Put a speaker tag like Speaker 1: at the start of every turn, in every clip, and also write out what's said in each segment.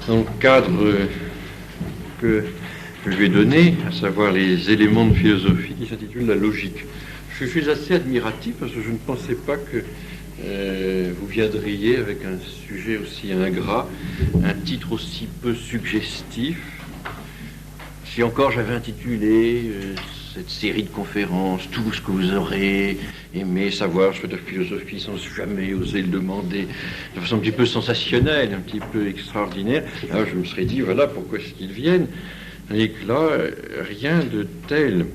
Speaker 1: Dans le cadre que je lui ai donné, à savoir les éléments de philosophie, qui s'intitule La logique. Je suis assez admiratif parce que je ne pensais pas que vous viendriez avec un sujet aussi ingrat, un titre aussi peu suggestif. Si encore j'avais intitulé cette série de conférences, tout ce que vous aurez aimé savoir sur la philosophie sans jamais oser le demander, de façon un petit peu sensationnelle, un petit peu extraordinaire, alors je me serais dit, voilà pourquoi est-ce qu'ils viennent. Et que là, rien de tel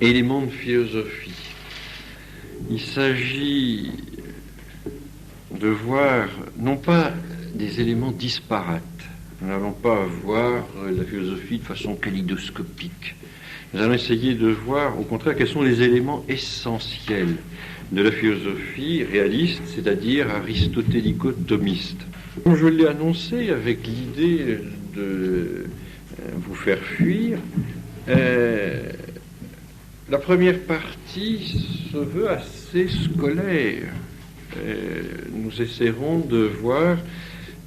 Speaker 1: élément de philosophie. Il s'agit de voir, non pas des éléments disparates, nous n'allons pas voir la philosophie de façon kaléidoscopique. Nous allons essayer de voir, au contraire, quels sont les éléments essentiels de la philosophie réaliste, c'est-à-dire aristotélico-thomiste. Comme je l'ai annoncé avec l'idée de vous faire fuir, la première partie se veut assez scolaire. Nous essaierons de voir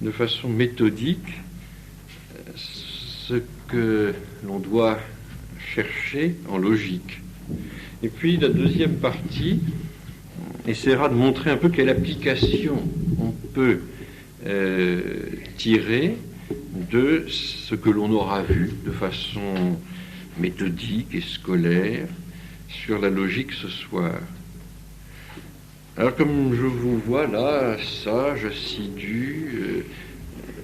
Speaker 1: de façon méthodique ce que l'on doit chercher en logique. Et puis la deuxième partie essaiera de montrer un peu quelle application on peut tirer de ce que l'on aura vu de façon méthodique et scolaire sur la logique ce soir. Alors comme je vous vois là, sage, assidu,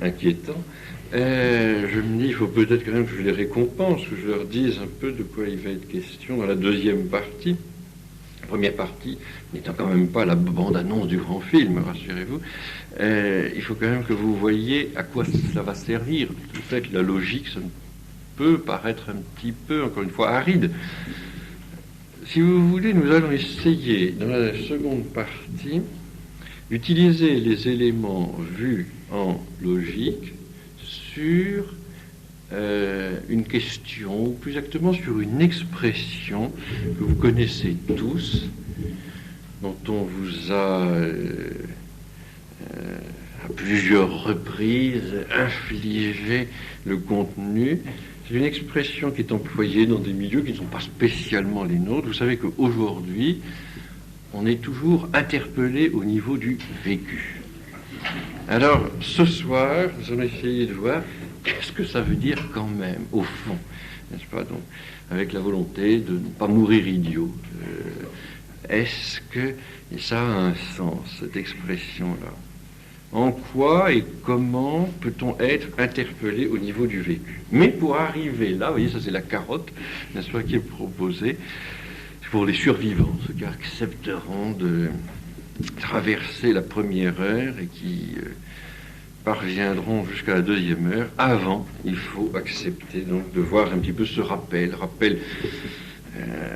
Speaker 1: inquiétant, je me dis, il faut peut-être quand même que je les récompense, que je leur dise un peu de quoi il va être question dans la deuxième partie. La première partie n'étant quand même pas la bande-annonce du grand film, rassurez-vous. Il faut quand même que vous voyiez à quoi ça va servir. En fait, la logique, ça peut paraître un petit peu, encore une fois, aride. Si vous voulez, nous allons essayer, dans la seconde partie, d'utiliser les éléments vus en logique sur une question, ou plus exactement sur une expression que vous connaissez tous, dont on vous a à plusieurs reprises infligé le contenu. C'est une expression qui est employée dans des milieux qui ne sont pas spécialement les nôtres. Vous savez qu'aujourd'hui, on est toujours interpellé au niveau du vécu. Alors, ce soir, nous allons essayer de voir qu'est-ce que ça veut dire quand même, au fond, n'est-ce pas, donc, avec la volonté de ne pas mourir idiot. Est-ce que ça a un sens, cette expression-là ? En quoi et comment peut-on être interpellé au niveau du vécu ? Mais pour arriver là, vous voyez, ça c'est la carotte, n'est-ce pas, qui est proposée, c'est pour les survivants, ceux qui accepteront de traverser la première heure et qui parviendront jusqu'à la deuxième heure. Avant, il faut accepter donc de voir un petit peu ce rappel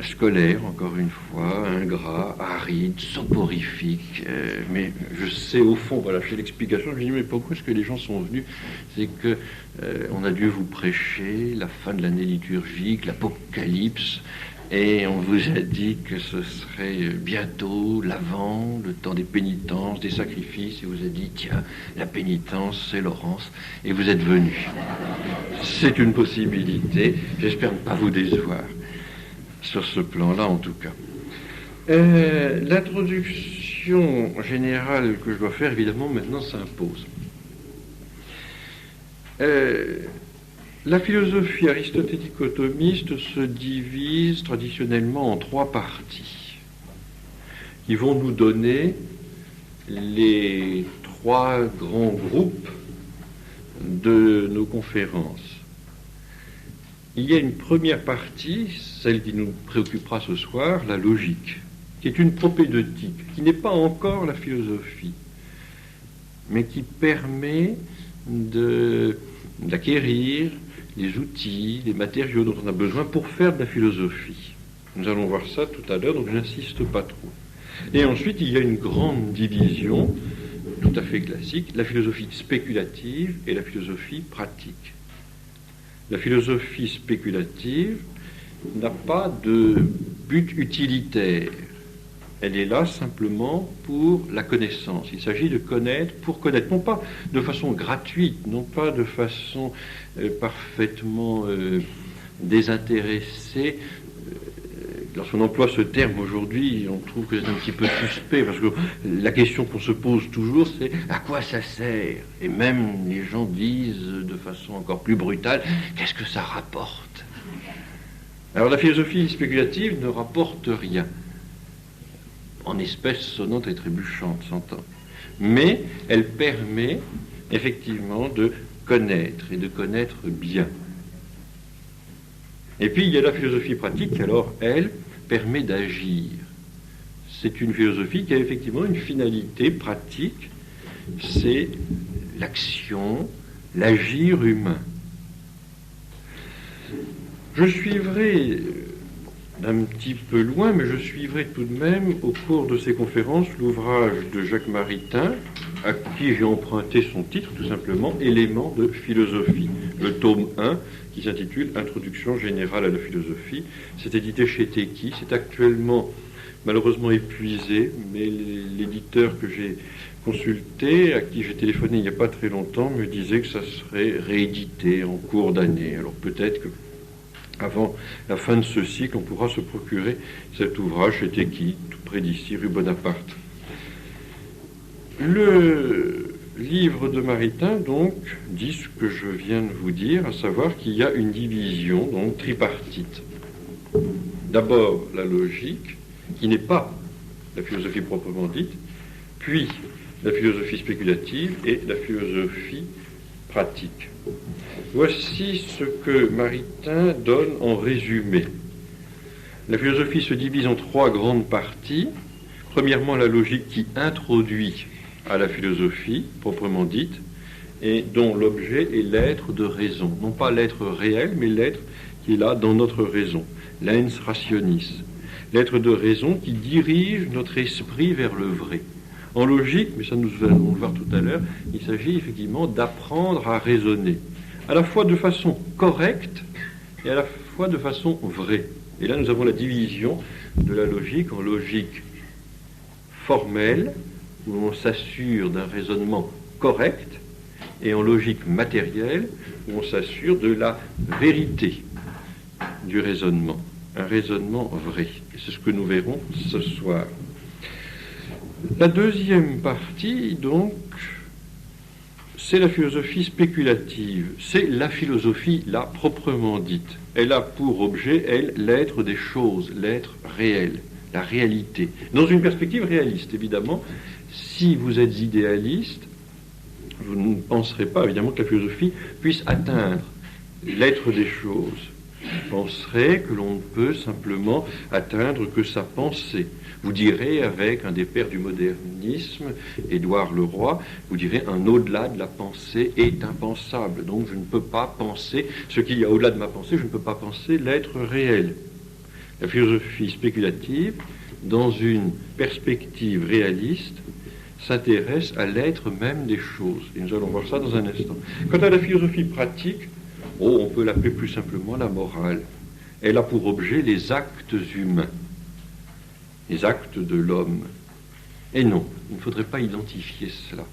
Speaker 1: scolaire, encore une fois, ingrat, aride, soporifique, mais je sais au fond, voilà, chez l'explication, je me dis, mais pourquoi est-ce que les gens sont venus ? C'est que on a dû vous prêcher la fin de l'année liturgique, l'Apocalypse, et on vous a dit que ce serait bientôt l'Avent, le temps des pénitences, des sacrifices, et vous a dit, tiens, la pénitence, c'est Laurence, et vous êtes venus. C'est une possibilité, j'espère ne pas vous décevoir. Sur ce plan-là, en tout cas. L'introduction générale que je dois faire, évidemment, maintenant s'impose. La philosophie aristotélico-thomiste se divise traditionnellement en trois parties qui vont nous donner les trois grands groupes de nos conférences. Il y a une première partie, celle qui nous préoccupera ce soir, la logique, qui est une propédeutique, qui n'est pas encore la philosophie, mais qui permet d'acquérir les outils, les matériaux dont on a besoin pour faire de la philosophie. Nous allons voir ça tout à l'heure, donc je n'insiste pas trop. Et ensuite, il y a une grande division, tout à fait classique, la philosophie spéculative et la philosophie pratique. La philosophie spéculative n'a pas de but utilitaire. Elle est là simplement pour la connaissance. Il s'agit de connaître pour connaître, non pas de façon gratuite, non pas de façon parfaitement désintéressée. Lorsqu'on emploie ce terme aujourd'hui, on trouve que c'est un petit peu suspect, parce que la question qu'on se pose toujours, c'est à quoi ça sert? Et même les gens disent de façon encore plus brutale, qu'est-ce que ça rapporte? Alors la philosophie spéculative ne rapporte rien, en espèces sonnantes et trébuchantes, s'entend. Mais elle permet effectivement de connaître, et de connaître bien. Et puis il y a la philosophie pratique qui, alors, elle, permet d'agir. C'est une philosophie qui a effectivement une finalité pratique, c'est l'action, l'agir humain. Je suivrai d'un petit peu loin, mais je suivrai tout de même au cours de ces conférences l'ouvrage de Jacques Maritain, à qui j'ai emprunté son titre, tout simplement, Éléments de philosophie, le tome 1, qui s'intitule Introduction générale à la philosophie. C'est édité chez Teki, c'est actuellement malheureusement épuisé, mais l'éditeur que j'ai consulté, à qui j'ai téléphoné il n'y a pas très longtemps, me disait que ça serait réédité en cours d'année. Alors peut-être que avant la fin de ce cycle, on pourra se procurer cet ouvrage chez Teki, tout près d'ici, rue Bonaparte. Le livre de Maritain, donc, dit ce que je viens de vous dire, à savoir qu'il y a une division, donc, tripartite. D'abord, la logique, qui n'est pas la philosophie proprement dite, puis la philosophie spéculative et la philosophie pratique. Voici ce que Maritain donne en résumé. La philosophie se divise en trois grandes parties. Premièrement, la logique qui introduit à la philosophie proprement dite, et dont l'objet est l'être de raison. Non pas l'être réel, mais l'être qui est là dans notre raison. L'ens rationis. L'être de raison qui dirige notre esprit vers le vrai. En logique, mais ça nous allons le voir tout à l'heure, il s'agit effectivement d'apprendre à raisonner, à la fois de façon correcte et à la fois de façon vraie. Et là, nous avons la division de la logique en logique formelle, où on s'assure d'un raisonnement correct, et en logique matérielle, où on s'assure de la vérité du raisonnement, un raisonnement vrai. Et c'est ce que nous verrons ce soir. La deuxième partie, donc, c'est la philosophie spéculative. C'est la philosophie, là, proprement dite. Elle a pour objet, elle, l'être des choses, l'être réel, la réalité. Dans une perspective réaliste, évidemment. Si vous êtes idéaliste, vous ne penserez pas, évidemment, que la philosophie puisse atteindre l'être des choses. Vous penserez que l'on ne peut simplement atteindre que sa pensée. Vous direz, avec un des pères du modernisme, Édouard Leroy, vous direz un au-delà de la pensée est impensable. Donc je ne peux pas penser ce qu'il y a au-delà de ma pensée, je ne peux pas penser l'être réel. La philosophie spéculative, dans une perspective réaliste, s'intéresse à l'être même des choses. Et nous allons voir ça dans un instant. Quant à la philosophie pratique, on peut l'appeler plus simplement la morale. Elle a pour objet les actes humains, les actes de l'homme. Et non, il ne faudrait pas identifier cela.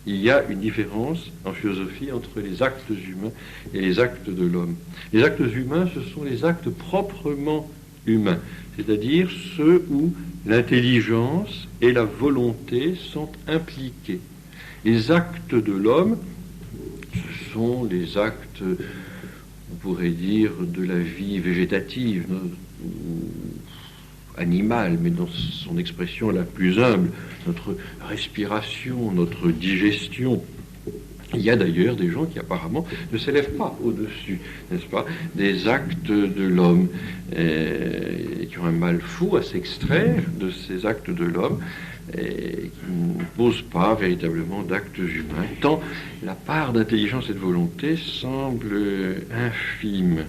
Speaker 1: Il y a une différence en philosophie entre les actes humains et les actes de l'homme. Les actes humains, ce sont les actes proprement humains, c'est-à-dire ceux où l'intelligence et la volonté sont impliquées. Les actes de l'homme, ce sont les actes, on pourrait dire, de la vie végétative ou animale, mais dans son expression la plus humble, notre respiration, notre digestion. Il y a d'ailleurs des gens qui apparemment ne s'élèvent pas au-dessus, n'est-ce pas, des actes de l'homme, et qui ont un mal fou à s'extraire de ces actes de l'homme, et qui ne posent pas véritablement d'actes humains, tant la part d'intelligence et de volonté semble infime.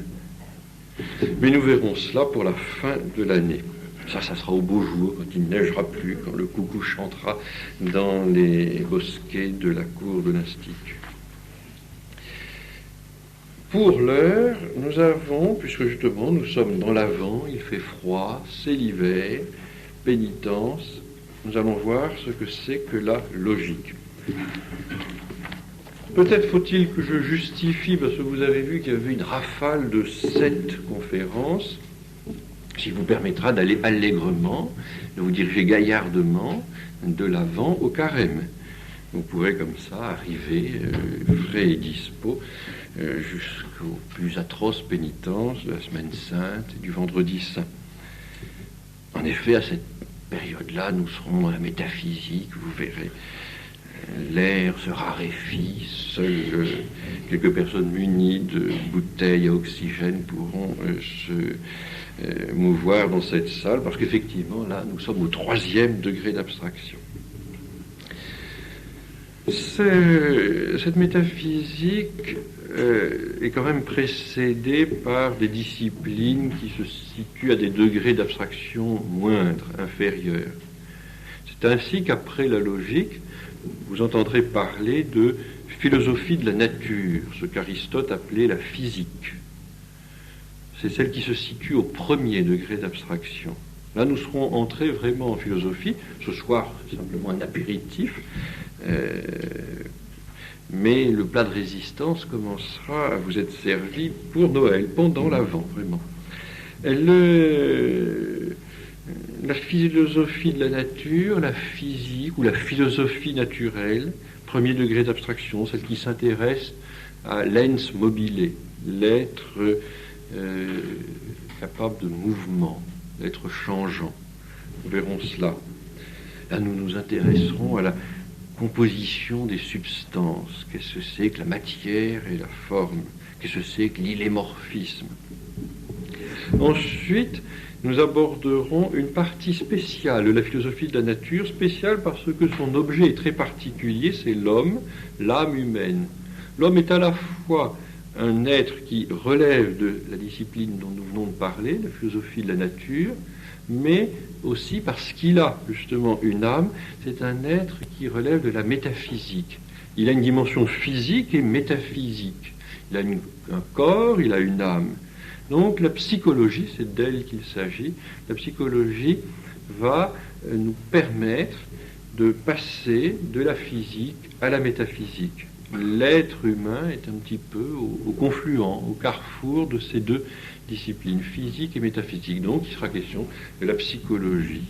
Speaker 1: Mais nous verrons cela pour la fin de l'année. Ça sera au beau jour, quand il ne neigera plus, quand le coucou chantera dans les bosquets de la cour de l'Institut. Pour l'heure, nous avons, puisque justement nous sommes dans l'avent, il fait froid, c'est l'hiver, pénitence, nous allons voir ce que c'est que la logique. Peut-être faut-il que je justifie, parce que vous avez vu qu'il y avait une rafale de 7 conférences, ce qui vous permettra d'aller allègrement, de vous diriger gaillardement de l'avant au carême. Vous pourrez comme ça arriver frais et dispo jusqu'aux plus atroces pénitences de la semaine sainte et du vendredi saint. En effet, à cette période-là, nous serons dans la métaphysique, vous verrez. L'air se raréfie, seules quelques personnes munies de bouteilles à oxygène pourront se mouvoir dans cette salle, parce qu'effectivement, là, nous sommes au 3e degré d'abstraction. Cette métaphysique est quand même précédée par des disciplines qui se situent à des degrés d'abstraction moindres, inférieurs. C'est ainsi qu'après la logique, vous entendrez parler de philosophie de la nature, ce qu'Aristote appelait la physique. C'est celle qui se situe au 1er degré d'abstraction. Là, nous serons entrés vraiment en philosophie. Ce soir, c'est simplement un apéritif. Mais le plat de résistance commencera à vous être servi pour Noël, pendant l'Avent, vraiment. La philosophie de la nature, la physique ou la philosophie naturelle, 1er degré d'abstraction, celle qui s'intéresse à l'ens mobile, l'être capable de mouvement, l'être changeant. Nous verrons cela. Là, nous nous intéresserons à la composition des substances. Qu'est-ce que c'est que la matière et la forme? Qu'est-ce que c'est que l'illémorphisme? Ensuite, nous aborderons une partie spéciale de la philosophie de la nature, spéciale parce que son objet est très particulier, c'est l'homme, l'âme humaine. L'homme est à la fois un être qui relève de la discipline dont nous venons de parler, la philosophie de la nature, mais aussi parce qu'il a justement une âme, c'est un être qui relève de la métaphysique. Il a une dimension physique et métaphysique. Il a un corps, il a une âme. Donc la psychologie, c'est d'elle qu'il s'agit, la psychologie va nous permettre de passer de la physique à la métaphysique. L'être humain est un petit peu au confluent, au carrefour de ces deux disciplines, physique et métaphysique. Donc il sera question de la psychologie.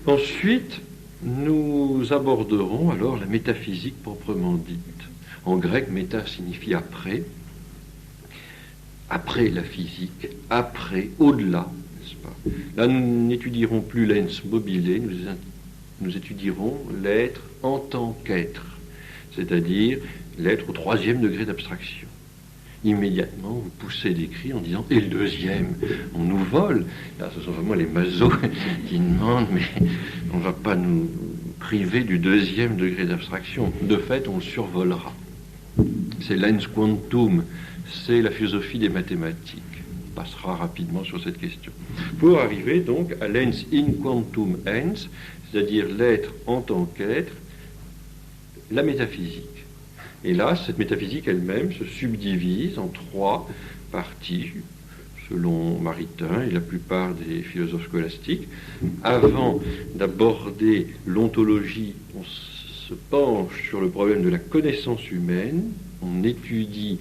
Speaker 1: Ensuite, nous aborderons alors la métaphysique proprement dite. En grec, méta signifie après. Après la physique, après, au-delà, n'est-ce pas? Là, nous n'étudierons plus l'ens mobile, nous étudierons l'être en tant qu'être, c'est-à-dire l'être au 3e degré d'abstraction. Immédiatement, vous poussez des cris en disant « Et le 2e, on nous vole !» Là, ce sont vraiment les masos qui demandent « Mais on ne va pas nous priver du 2e degré d'abstraction. » De fait, on le survolera. C'est l'ens quantum, c'est la philosophie des mathématiques. On passera rapidement sur cette question. Pour arriver donc à l'ens in quantum ens, c'est-à-dire l'être en tant qu'être, la métaphysique. Et là, cette métaphysique elle-même se subdivise en 3 parties, selon Maritain et la plupart des philosophes scolastiques. Avant d'aborder l'ontologie, on se penche sur le problème de la connaissance humaine, on étudie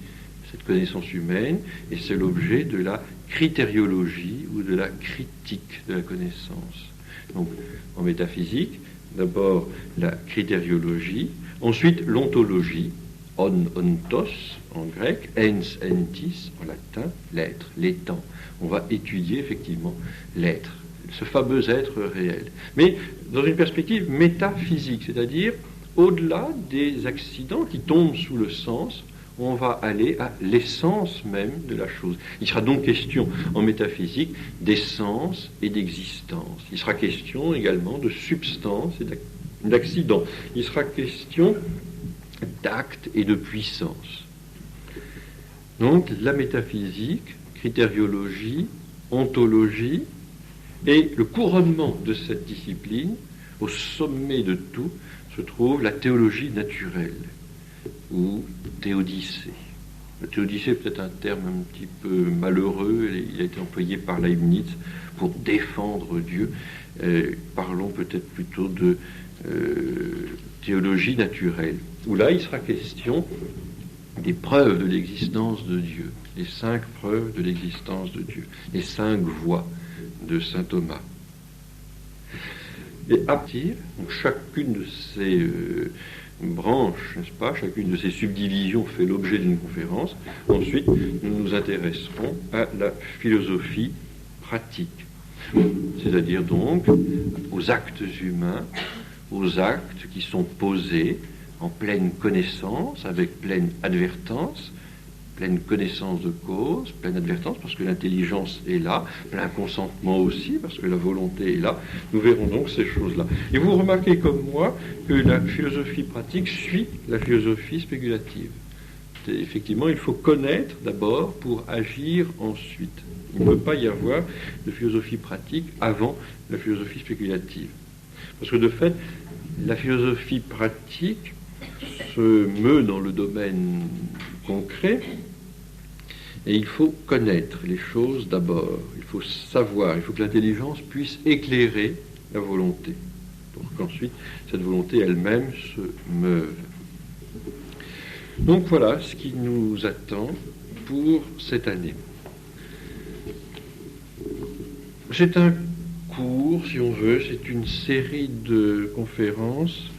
Speaker 1: cette connaissance humaine, et c'est l'objet de la critériologie ou de la critique de la connaissance. Donc, en métaphysique, d'abord la critériologie, ensuite l'ontologie, ontos en grec, ens entis en latin, l'être, l'étant. On va étudier effectivement l'être, ce fameux être réel. Mais dans une perspective métaphysique, c'est-à-dire au-delà des accidents qui tombent sous le sens, on va aller à l'essence même de la chose. Il sera donc question en métaphysique d'essence et d'existence. Il sera question également de substance et d'accident. Il sera question d'acte et de puissance. Donc la métaphysique, critériologie, ontologie, et le couronnement de cette discipline, au sommet de tout, se trouve la théologie naturelle, ou théodicée. La théodicée est peut-être un terme un petit peu malheureux, il a été employé par Leibniz pour défendre Dieu. Parlons peut-être plutôt de théologie naturelle, où là il sera question des preuves de l'existence de Dieu, les 5 preuves de l'existence de Dieu, les 5 voies de saint Thomas. Et à partir, donc chacune de ces branches, n'est-ce pas, chacune de ces subdivisions fait l'objet d'une conférence. Ensuite, nous nous intéresserons à la philosophie pratique, c'est-à-dire donc aux actes humains, aux actes qui sont posés en pleine connaissance, avec pleine advertance, pleine connaissance de cause, pleine advertance, parce que l'intelligence est là, plein consentement aussi, parce que la volonté est là. Nous verrons donc ces choses-là. Et vous remarquez comme moi que la philosophie pratique suit la philosophie spéculative. Effectivement, il faut connaître d'abord pour agir ensuite. Il ne peut pas y avoir de philosophie pratique avant la philosophie spéculative. Parce que de fait, la philosophie pratique se meut dans le domaine concret et il faut connaître les choses d'abord. Il faut savoir, il faut que l'intelligence puisse éclairer la volonté pour qu'ensuite cette volonté elle-même se meuve. Donc voilà ce qui nous attend pour cette année. C'est un cours, si on veut, c'est une série de conférences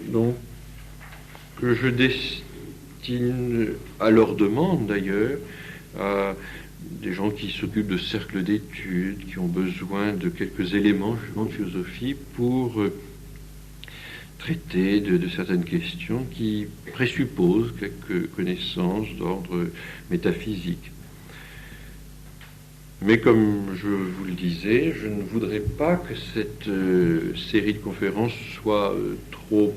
Speaker 1: donc, que je destine à leur demande d'ailleurs, à des gens qui s'occupent de cercles d'études, qui ont besoin de quelques éléments justement de philosophie pour traiter de certaines questions qui présupposent quelques connaissances d'ordre métaphysique. Mais comme je vous le disais, je ne voudrais pas que cette série de conférences soit trop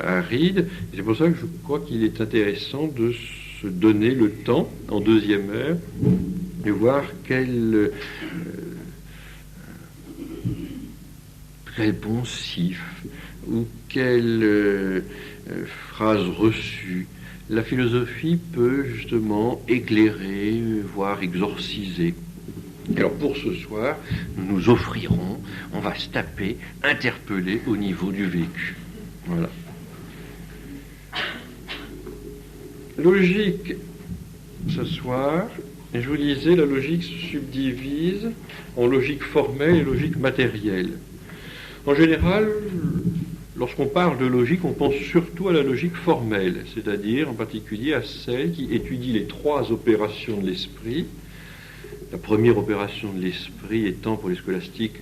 Speaker 1: aride. C'est pour ça que je crois qu'il est intéressant de se donner le temps, en deuxième heure, de voir quel poncif ou quelle phrase reçue la philosophie peut justement éclairer, voire exorciser. Alors pour ce soir, nous nous offrirons, on va se taper, interpeller au niveau du vécu. Voilà. Logique, ce soir, et je vous disais, la logique se subdivise en logique formelle et logique matérielle. En général, lorsqu'on parle de logique, on pense surtout à la logique formelle, c'est-à-dire en particulier à celle qui étudie les 3 opérations de l'esprit. La première opération de l'esprit étant pour les scolastiques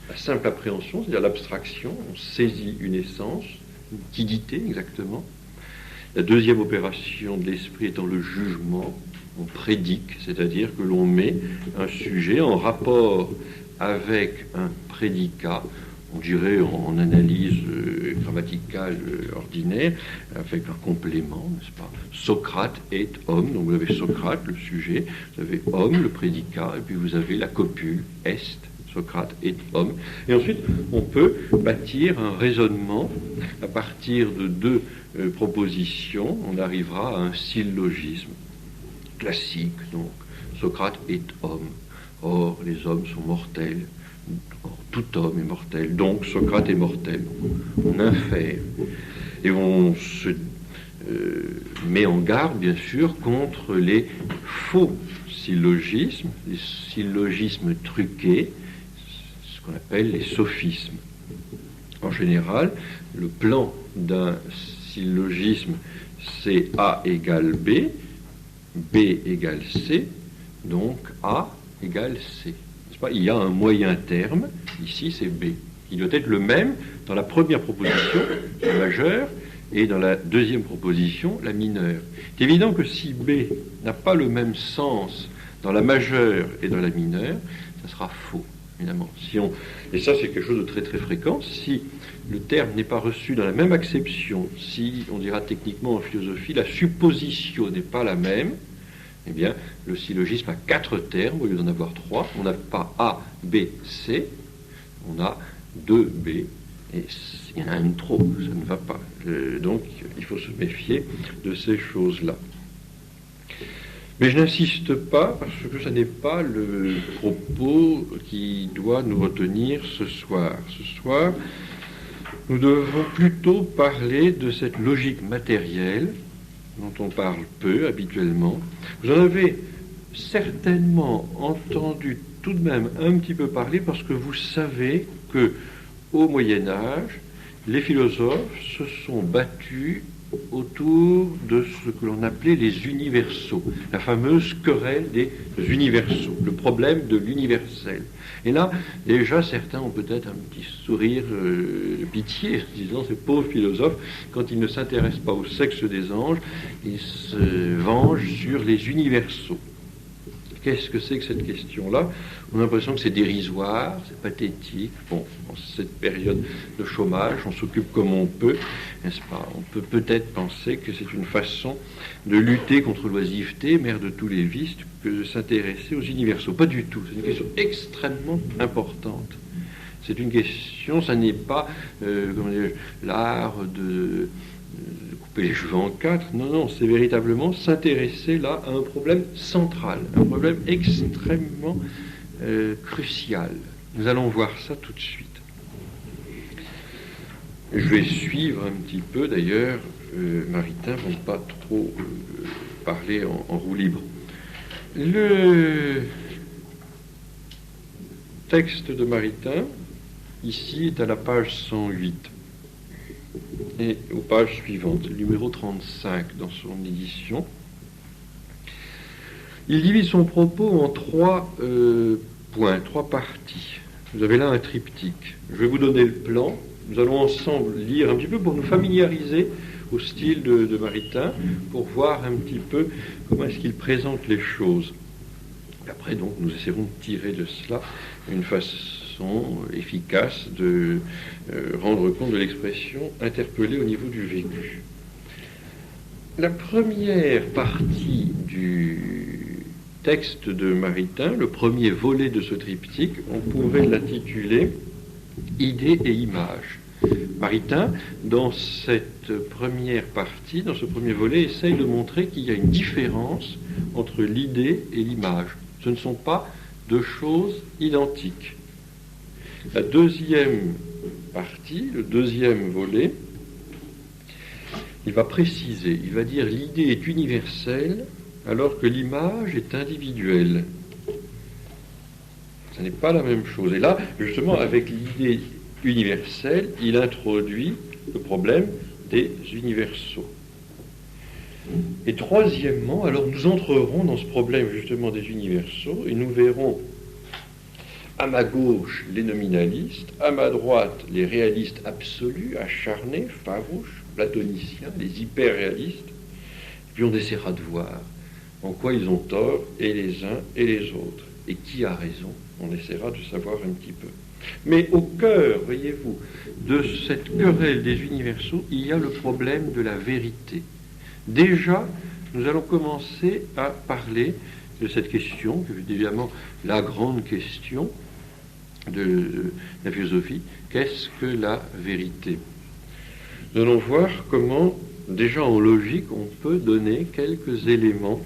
Speaker 1: la simple appréhension, c'est-à-dire l'abstraction, on saisit une essence, une quiddité exactement. La deuxième opération de l'esprit étant le jugement, on prédique, c'est-à-dire que l'on met un sujet en rapport avec un prédicat, on dirait en analyse grammaticale ordinaire, avec un complément, n'est-ce pas? Socrate est homme, donc vous avez Socrate, le sujet, vous avez homme, le prédicat, et puis vous avez la copule, est, Socrate est homme. Et ensuite, on peut bâtir un raisonnement à partir de 2 propositions, on arrivera à un syllogisme classique, donc Socrate est homme, or les hommes sont mortels. Or, tout homme est mortel, donc Socrate est mortel. On infère. Et on se met en garde, bien sûr, contre les faux syllogismes, les syllogismes truqués, ce qu'on appelle les sophismes. En général, le plan d'un syllogisme, c'est A égale B, B égale C, donc A égale C. Il y a un moyen terme, ici c'est B, qui doit être le même dans la première proposition, la majeure, et dans la deuxième proposition, la mineure. C'est évident que si B n'a pas le même sens dans la majeure et dans la mineure, ça sera faux, évidemment. Et ça c'est quelque chose de très très fréquent, si le terme n'est pas reçu dans la même acception, si, on dira techniquement en philosophie, la supposition n'est pas la même, eh bien, le syllogisme a 4 termes au lieu d'en avoir 3. On n'a pas A, B, C, on a 2B, et il y en a une trop, ça ne va pas. Donc, il faut se méfier de ces choses-là. Mais je n'insiste pas parce que ce n'est pas le propos qui doit nous retenir ce soir. Ce soir, nous devons plutôt parler de cette logique matérielle dont on parle peu habituellement. Vous en avez certainement entendu tout de même un petit peu parler parce que vous savez que au Moyen Âge, les philosophes se sont battus autour de ce que l'on appelait les universaux, la fameuse querelle des universaux, le problème de l'universel. Et là, déjà, certains ont peut-être un petit sourire de pitié, en disant, ces pauvres philosophes, quand ils ne s'intéressent pas au sexe des anges, ils se vengent sur les universaux. Qu'est-ce que c'est que cette question-là? On a l'impression que c'est dérisoire, c'est pathétique. Bon, en cette période de chômage, on s'occupe comme on peut, n'est-ce pas? On peut peut-être penser que c'est une façon de lutter contre l'oisiveté, mère de tous les vices, que de s'intéresser aux universaux. Pas du tout. C'est une question extrêmement importante. C'est une question, ça n'est pas l'art de couper les cheveux en quatre. Non, non, c'est véritablement s'intéresser là à un problème central, un problème extrêmement crucial. Nous allons voir ça tout de suite. Je vais suivre un petit peu, d'ailleurs, Maritain, pour ne pas trop parler en roue libre. Le texte de Maritain, ici, est à la page 108. Et aux pages suivantes, le numéro 35 dans son édition. Il divise son propos en trois points, trois parties. Vous avez là un triptyque. Je vais vous donner le plan. Nous allons ensemble lire un petit peu pour nous familiariser au style de Maritain, pour voir un petit peu comment est-ce qu'il présente les choses. Et après, donc, nous essaierons de tirer de cela une façon efficace de rendre compte de l'expression interpellée au niveau du vécu. La première partie du texte de Maritain, le premier volet de ce triptyque, on pourrait l'intituler « Idées et images ». Maritain, dans cette première partie, dans ce premier volet, essaye de montrer qu'il y a une différence entre l'idée et l'image. Ce ne sont pas deux choses identiques. La deuxième partie, le deuxième volet, il va préciser, il va dire l'idée est universelle alors que l'image est individuelle. Ce n'est pas la même chose. Et là, justement, avec l'idée universelle, il introduit le problème des universaux. Et troisièmement, alors nous entrerons dans ce problème justement des universaux et nous verrons à ma gauche les nominalistes, à ma droite les réalistes absolus, acharnés, farouches, platoniciens, les hyper-réalistes. Puis on essaiera de voir en quoi ils ont tort, et les uns et les autres. Et qui a raison, on essaiera de savoir un petit peu. Mais au cœur, voyez-vous, de cette querelle des universaux, il y a le problème de la vérité. Déjà, nous allons commencer à parler de cette question, qui est évidemment la grande question de la philosophie. Qu'est-ce que la vérité? Nous allons voir comment, déjà en logique, on peut donner quelques éléments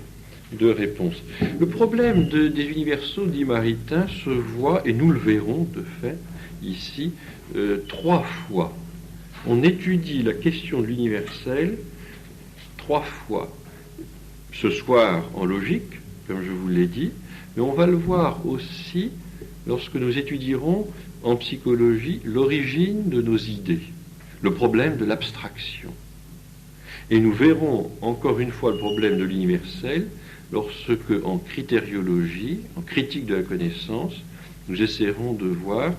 Speaker 1: de réponse. Le problème des universaux, dit Maritain, se voit, et nous le verrons de fait ici, trois fois. On étudie la question de l'universel trois fois. Ce soir en logique, comme je vous l'ai dit, mais on va le voir aussi lorsque nous étudierons en psychologie l'origine de nos idées, le problème de l'abstraction. Et nous verrons encore une fois le problème de l'universel lorsque, en critériologie, en critique de la connaissance, nous essaierons de voir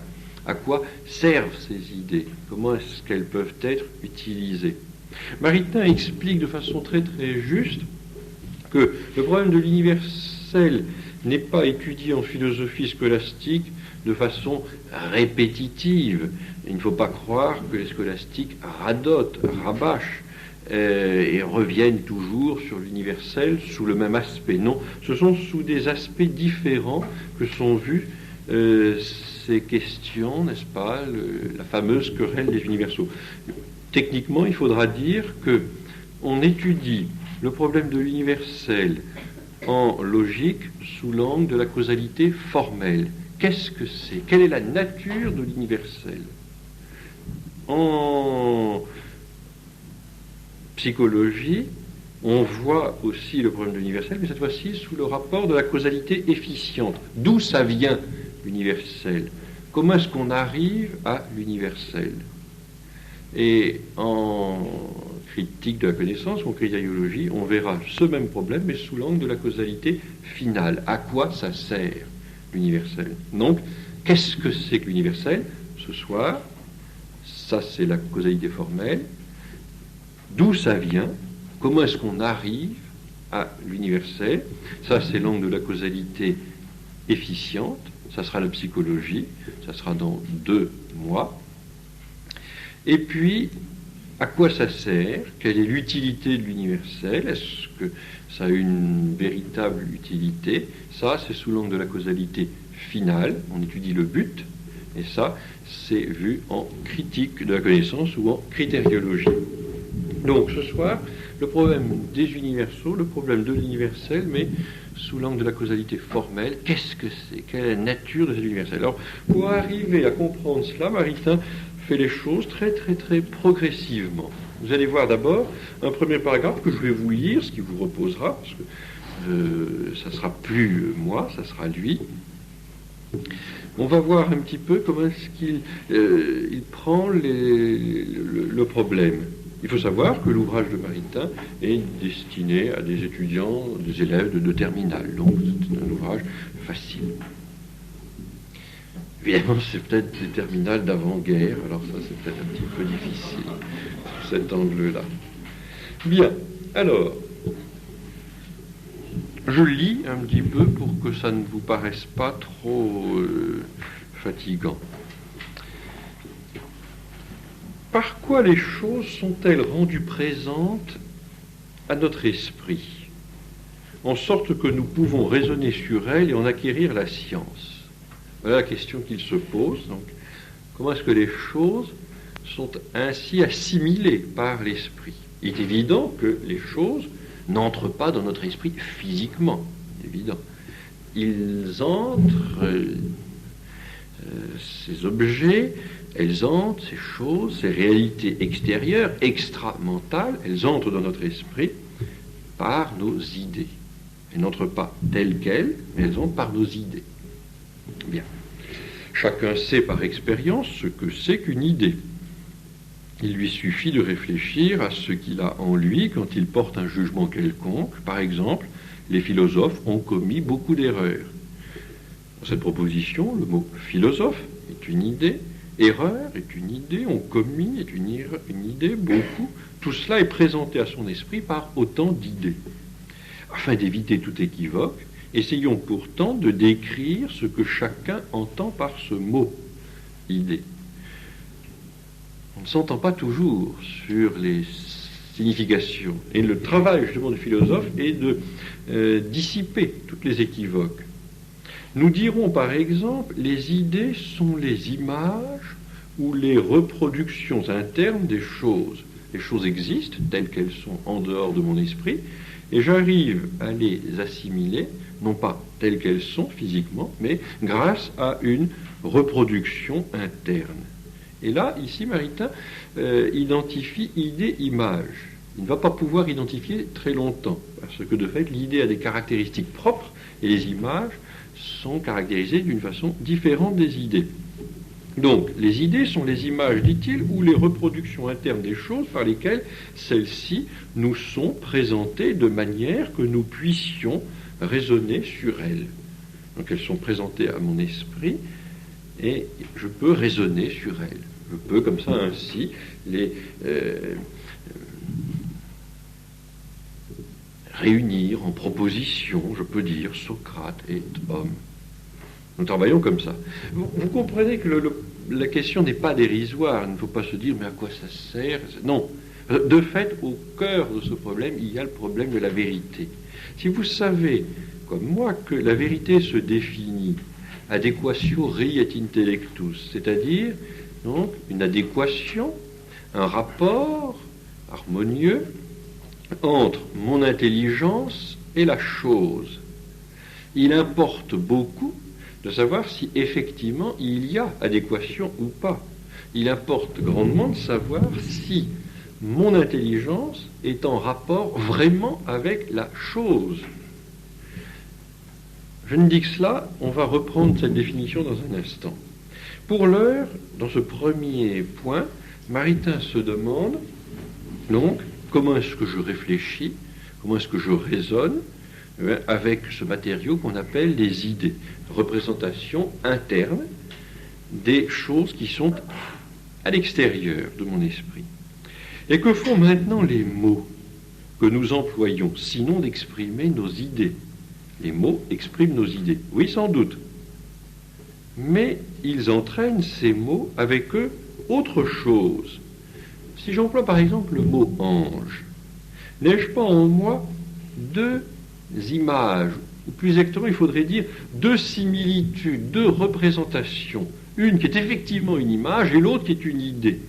Speaker 1: à quoi servent ces idées, comment est-ce qu'elles peuvent être utilisées. Maritain explique de façon très très juste que le problème de l'universel n'est pas étudié en philosophie scolastique de façon répétitive. Il ne faut pas croire que les scolastiques radotent, rabâchent et reviennent toujours sur l'universel sous le même aspect. Non, ce sont sous des aspects différents que sont vues ces questions, n'est-ce pas, la fameuse querelle des universaux. Techniquement, il faudra dire que on étudie le problème de l'universel en logique sous l'angle de la causalité formelle. Qu'est-ce que c'est? Quelle est la nature de l'universel? En psychologie, on voit aussi le problème de l'universel, mais cette fois-ci sous le rapport de la causalité efficiente. D'où ça vient, l'universel? Comment est-ce qu'on arrive à l'universel? Et en critique de la connaissance, en critériologie, on verra ce même problème, mais sous l'angle de la causalité finale. À quoi ça sert, l'universel? Donc, qu'est-ce que c'est que l'universel? Ce soir, ça c'est la causalité formelle. D'où ça vient? Comment est-ce qu'on arrive à l'universel? Ça c'est l'angle de la causalité efficiente. Ça sera la psychologie. Ça sera dans 2 mois. Et puis, à quoi ça sert? Quelle est l'utilité de l'universel? Est-ce que ça a une véritable utilité? Ça, c'est sous l'angle de la causalité finale. On étudie le but. Et ça, c'est vu en critique de la connaissance ou en critériologie. Donc, ce soir, le problème des universaux, le problème de l'universel, mais sous l'angle de la causalité formelle. Qu'est-ce que c'est? Quelle est la nature de cet universel? Alors, pour arriver à comprendre cela, Maritain fait les choses très très très progressivement. Vous allez voir d'abord un premier paragraphe que je vais vous lire, ce qui vous reposera, parce que ça sera plus moi, ça sera lui. On va voir un petit peu comment est-ce qu'il il prend le problème. Il faut savoir que l'ouvrage de Maritain est destiné à des étudiants, des élèves de terminale, donc c'est un ouvrage facile. Évidemment, c'est peut-être des terminales d'avant-guerre, alors ça c'est peut-être un petit peu difficile, sous cet angle-là. Bien, alors, je lis un petit peu pour que ça ne vous paraisse pas trop fatigant. Par quoi les choses sont-elles rendues présentes à notre esprit, en sorte que nous pouvons raisonner sur elles et en acquérir la science? Voilà la question qu'il se pose. Donc, comment est-ce que les choses sont ainsi assimilées par l'esprit? Il est évident que les choses n'entrent pas dans notre esprit physiquement, évident. Ils entrent, ces objets, elles entrent, ces choses, ces réalités extérieures, extra-mentales, elles entrent dans notre esprit par nos idées. Elles n'entrent pas telles quelles, mais elles entrent par nos idées. Bien. Chacun sait par expérience ce que c'est qu'une idée. Il lui suffit de réfléchir à ce qu'il a en lui quand il porte un jugement quelconque. Par exemple, les philosophes ont commis beaucoup d'erreurs. Dans cette proposition, le mot philosophe est une idée, erreur est une idée, on commis est une idée, beaucoup. Tout cela est présenté à son esprit par autant d'idées. Afin d'éviter tout équivoque, essayons pourtant de décrire ce que chacun entend par ce mot, idée. On ne s'entend pas toujours sur les significations. Et le travail justement du philosophe est de dissiper toutes les équivoques. Nous dirons par exemple, les idées sont les images ou les reproductions internes des choses. Les choses existent telles qu'elles sont en dehors de mon esprit, et j'arrive à les assimiler, non pas telles qu'elles sont physiquement, mais grâce à une reproduction interne. Et là, ici, Maritain identifie idée-image. Il ne va pas pouvoir identifier très longtemps, parce que de fait, l'idée a des caractéristiques propres, et les images sont caractérisées d'une façon différente des idées. Donc, les idées sont les images, dit-il, ou les reproductions internes des choses par lesquelles celles-ci nous sont présentées de manière que nous puissions raisonner sur elles. Donc, elles sont présentées à mon esprit, et je peux raisonner sur elles. Je peux, comme ça, ainsi, les réunir en propositions. Je peux dire Socrate est homme. Nous travaillons comme ça. Vous comprenez que la question n'est pas dérisoire. Il ne faut pas se dire, mais à quoi ça sert? Non. De fait, au cœur de ce problème, il y a le problème de la vérité. Si vous savez, comme moi, que la vérité se définit adéquatio rei et intellectus, c'est-à-dire donc une adéquation, un rapport harmonieux entre mon intelligence et la chose. Il importe beaucoup de savoir si effectivement il y a adéquation ou pas. Il importe grandement de savoir si mon intelligence est en rapport vraiment avec la chose. Je ne dis que cela, on va reprendre cette définition dans un instant. Pour l'heure, dans ce premier point, Maritain se demande donc comment est-ce que je réfléchis, comment est-ce que je raisonne avec ce matériau qu'on appelle les idées, représentation interne des choses qui sont à l'extérieur de mon esprit. Et que font maintenant les mots que nous employons, sinon d'exprimer nos idées? Les mots expriment nos idées, oui sans doute, mais ils entraînent ces mots avec eux autre chose. Si j'emploie par exemple le mot ange, n'ai-je pas en moi deux images, ou plus exactement il faudrait dire deux similitudes, deux représentations, une qui est effectivement une image et l'autre qui est une idée.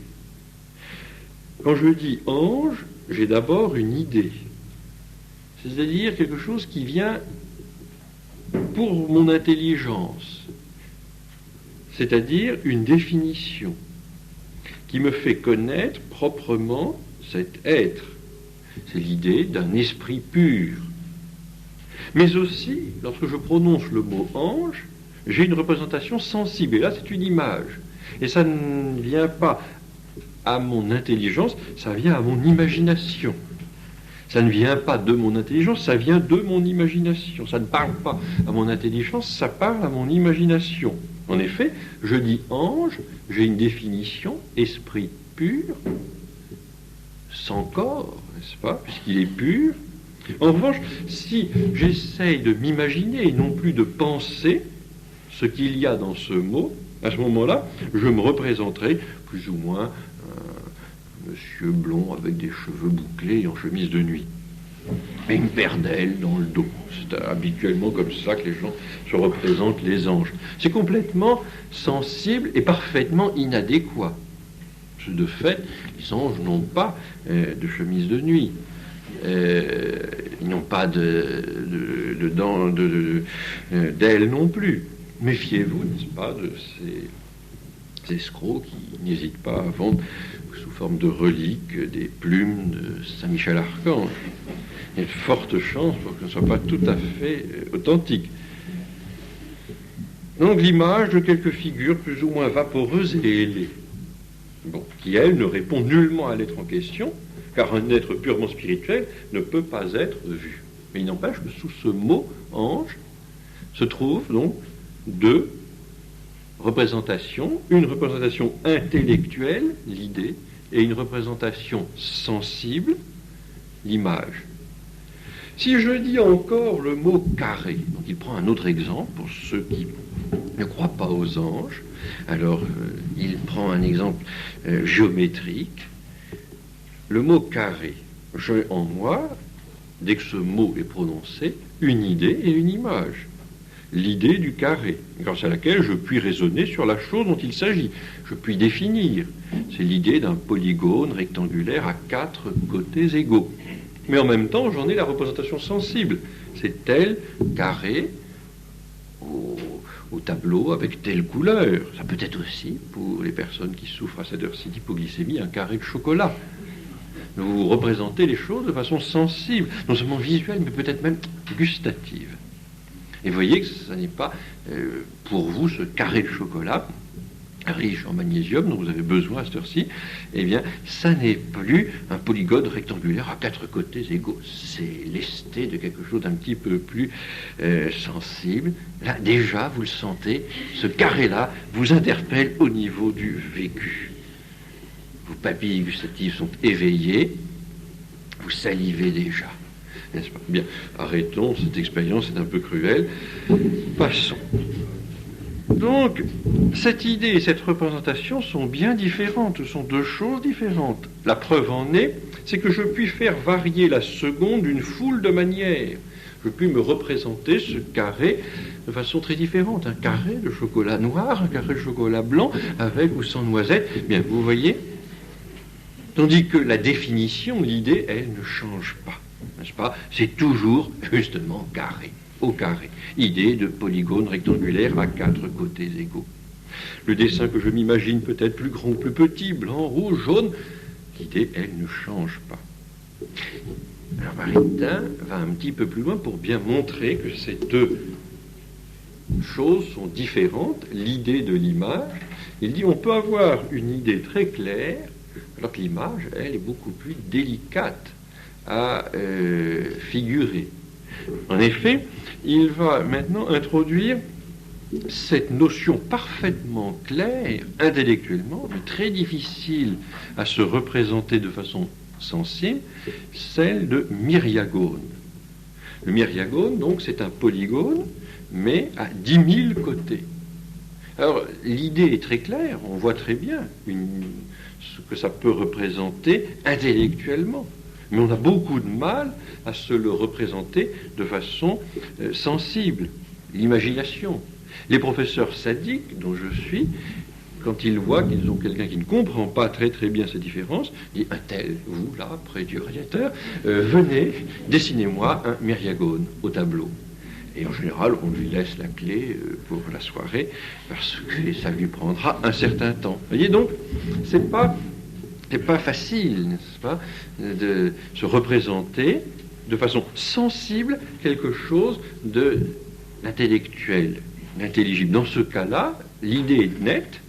Speaker 1: Quand je dis ange, j'ai d'abord une idée, c'est-à-dire quelque chose qui vient pour mon intelligence, c'est-à-dire une définition qui me fait connaître proprement cet être. C'est l'idée d'un esprit pur. Mais aussi, lorsque je prononce le mot ange, j'ai une représentation sensible. Et là, c'est une image. Et ça ne vient pas à mon intelligence, ça vient à mon imagination. Ça ne vient pas de mon intelligence, ça vient de mon imagination. Ça ne parle pas à mon intelligence, ça parle à mon imagination. En effet, je dis ange, j'ai une définition, esprit pur, sans corps, n'est-ce pas, puisqu'il est pur. En revanche, si j'essaye de m'imaginer et non plus de penser ce qu'il y a dans ce mot, à ce moment-là, je me représenterai plus ou moins monsieur blond avec des cheveux bouclés et en chemise de nuit, et une paire d'ailes dans le dos. C'est habituellement comme ça que les gens se représentent les anges. C'est complètement sensible et parfaitement inadéquat. De fait, les anges n'ont pas de chemise de nuit. Ils n'ont pas d'ailes non plus. Méfiez-vous, n'est-ce pas, de ces escrocs qui n'hésitent pas à vendre sous forme de reliques des plumes de Saint-Michel-Archange. Il y a de fortes chances pour que ce ne soit pas tout à fait authentique. Donc l'image de quelques figures plus ou moins vaporeuses et ailées, qui, elle, ne répond nullement à l'être en question, car un être purement spirituel ne peut pas être vu. Mais il n'empêche que sous ce mot ange se trouvent donc deux représentations, une représentation intellectuelle, l'idée, et une représentation sensible, l'image. Si je dis encore le mot carré, donc il prend un autre exemple pour ceux qui ne croient pas aux anges, alors il prend un exemple géométrique. Le mot carré, j'ai en moi, dès que ce mot est prononcé, une idée et une image. L'idée du carré, grâce à laquelle je puis raisonner sur la chose dont il s'agit. Je puis définir. C'est l'idée d'un polygone rectangulaire à 4 côtés égaux. Mais en même temps, j'en ai la représentation sensible. C'est tel carré au tableau avec telle couleur. Ça peut être aussi, pour les personnes qui souffrent à cette heure-ci d'hypoglycémie, un carré de chocolat. Vous représentez les choses de façon sensible, non seulement visuelle, mais peut-être même gustative. Et vous voyez que ce n'est pas pour vous ce carré de chocolat riche en magnésium dont vous avez besoin à cette heure-ci, eh bien, ça n'est plus un polygone rectangulaire à 4 côtés égaux. C'est lesté de quelque chose d'un petit peu plus sensible. Là, déjà, vous le sentez, ce carré-là vous interpelle au niveau du vécu. Vos papilles gustatives sont éveillées, vous salivez déjà. N'est-ce pas? Bien, arrêtons, cette expérience est un peu cruelle. Passons. Donc, cette idée et cette représentation sont bien différentes, ce sont deux choses différentes. La preuve en est, c'est que je puis faire varier la seconde d'une foule de manières. Je puis me représenter ce carré de façon très différente. Un carré de chocolat noir, un carré de chocolat blanc, avec ou sans noisette. Bien, vous voyez, Tandis que la définition, l'idée, elle ne change pas, n'est-ce pas? C'est toujours, justement, carré, au carré. Idée de polygone rectangulaire à 4 côtés égaux. Le dessin que je m'imagine peut être plus grand ou plus petit, blanc, rouge, jaune, l'idée, elle ne change pas. Alors Maritain va un petit peu plus loin pour bien montrer que ces deux choses sont différentes, l'idée de l'image. Il dit on peut avoir une idée très claire, alors que l'image, elle, est beaucoup plus délicate à figurer. En effet, il va maintenant introduire cette notion parfaitement claire, intellectuellement, mais très difficile à se représenter de façon sensible, celle de myriagone. Le myriagone, donc, c'est un polygone, mais à 10 000 côtés. Alors, l'idée est très claire, on voit très bien ce que ça peut représenter intellectuellement, mais on a beaucoup de mal à se le représenter de façon sensible. L'imagination. Les professeurs sadiques, dont je suis, quand ils voient qu'ils ont quelqu'un qui ne comprend pas très très bien ces différences, disent un tel, vous là, près du radiateur, venez, dessinez-moi un myriagone au tableau. Et en général, on lui laisse la clé pour la soirée, parce que ça lui prendra un certain temps. Vous voyez, donc, c'est pas facile, n'est-ce pas, de se représenter de façon sensible quelque chose d'intellectuel, d'intelligible. Dans ce cas-là, l'idée est nette,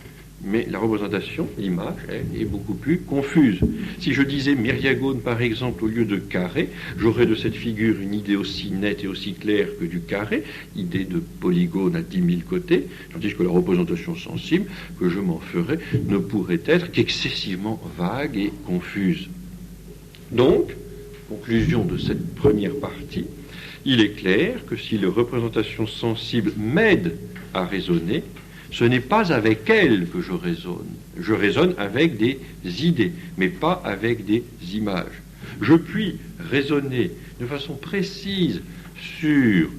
Speaker 1: mais la représentation, l'image, elle, est beaucoup plus confuse. Si je disais myriagone, par exemple, au lieu de carré, j'aurais de cette figure une idée aussi nette et aussi claire que du carré, idée de polygone à 10 000 côtés, tandis que la représentation sensible que je m'en ferais ne pourrait être qu'excessivement vague et confuse. Donc, conclusion de cette première partie, il est clair que si les représentations sensibles m'aident à raisonner, ce n'est pas avec elles que je raisonne. Je raisonne avec des idées, mais pas avec des images. Je puis raisonner de façon précise sur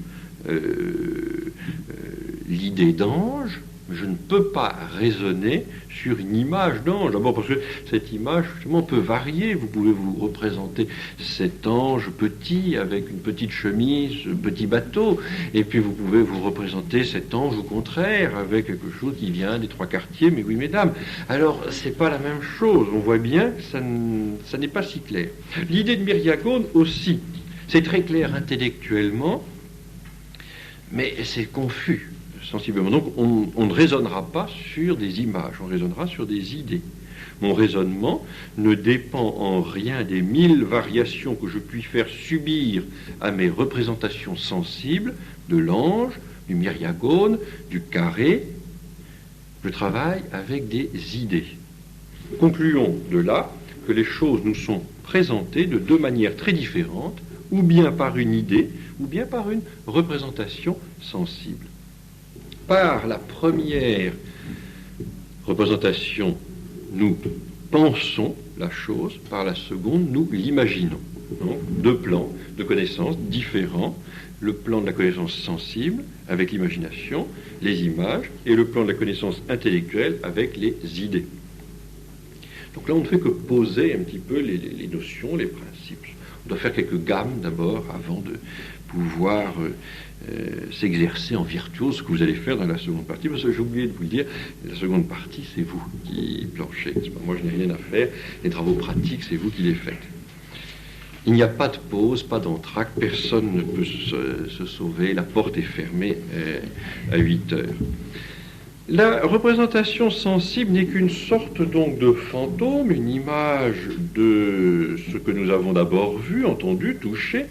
Speaker 1: l'idée d'ange, mais je ne peux pas raisonner sur une image d'ange. D'abord parce que cette image, justement, peut varier. Vous pouvez vous représenter cet ange petit, avec une petite chemise, petit bateau, et puis vous pouvez vous représenter cet ange, au contraire, avec quelque chose qui vient des trois quartiers, mais oui, mesdames. Alors, c'est pas la même chose. On voit bien que ça n'est pas si clair. L'idée de myriagone aussi, c'est très clair intellectuellement, mais c'est confus sensiblement. Donc on ne raisonnera pas sur des images, on raisonnera sur des idées. Mon raisonnement ne dépend en rien des 1000 variations que je puis faire subir à mes représentations sensibles de l'ange, du myriagone, du carré. Je travaille avec des idées. Concluons de là que les choses nous sont présentées de deux manières très différentes, ou bien par une idée, ou bien par une représentation sensible. Par la première représentation, nous pensons la chose, par la seconde, nous l'imaginons. Donc, deux plans de connaissances différents, le plan de la connaissance sensible avec l'imagination, les images, et le plan de la connaissance intellectuelle avec les idées. Donc là, on ne fait que poser un petit peu les notions, les principes. On doit faire quelques gammes d'abord avant de pouvoir s'exercer en virtuose, ce que vous allez faire dans la seconde partie, parce que j'ai oublié de vous le dire, la seconde partie, c'est vous qui planchez. Moi, je n'ai rien à faire. Les travaux pratiques, c'est vous qui les faites. Il n'y a pas de pause, pas d'entracte, personne ne peut se sauver, la porte est fermée à 8 heures. La représentation sensible n'est qu'une sorte donc de fantôme, une image de ce que nous avons d'abord vu, entendu, touché,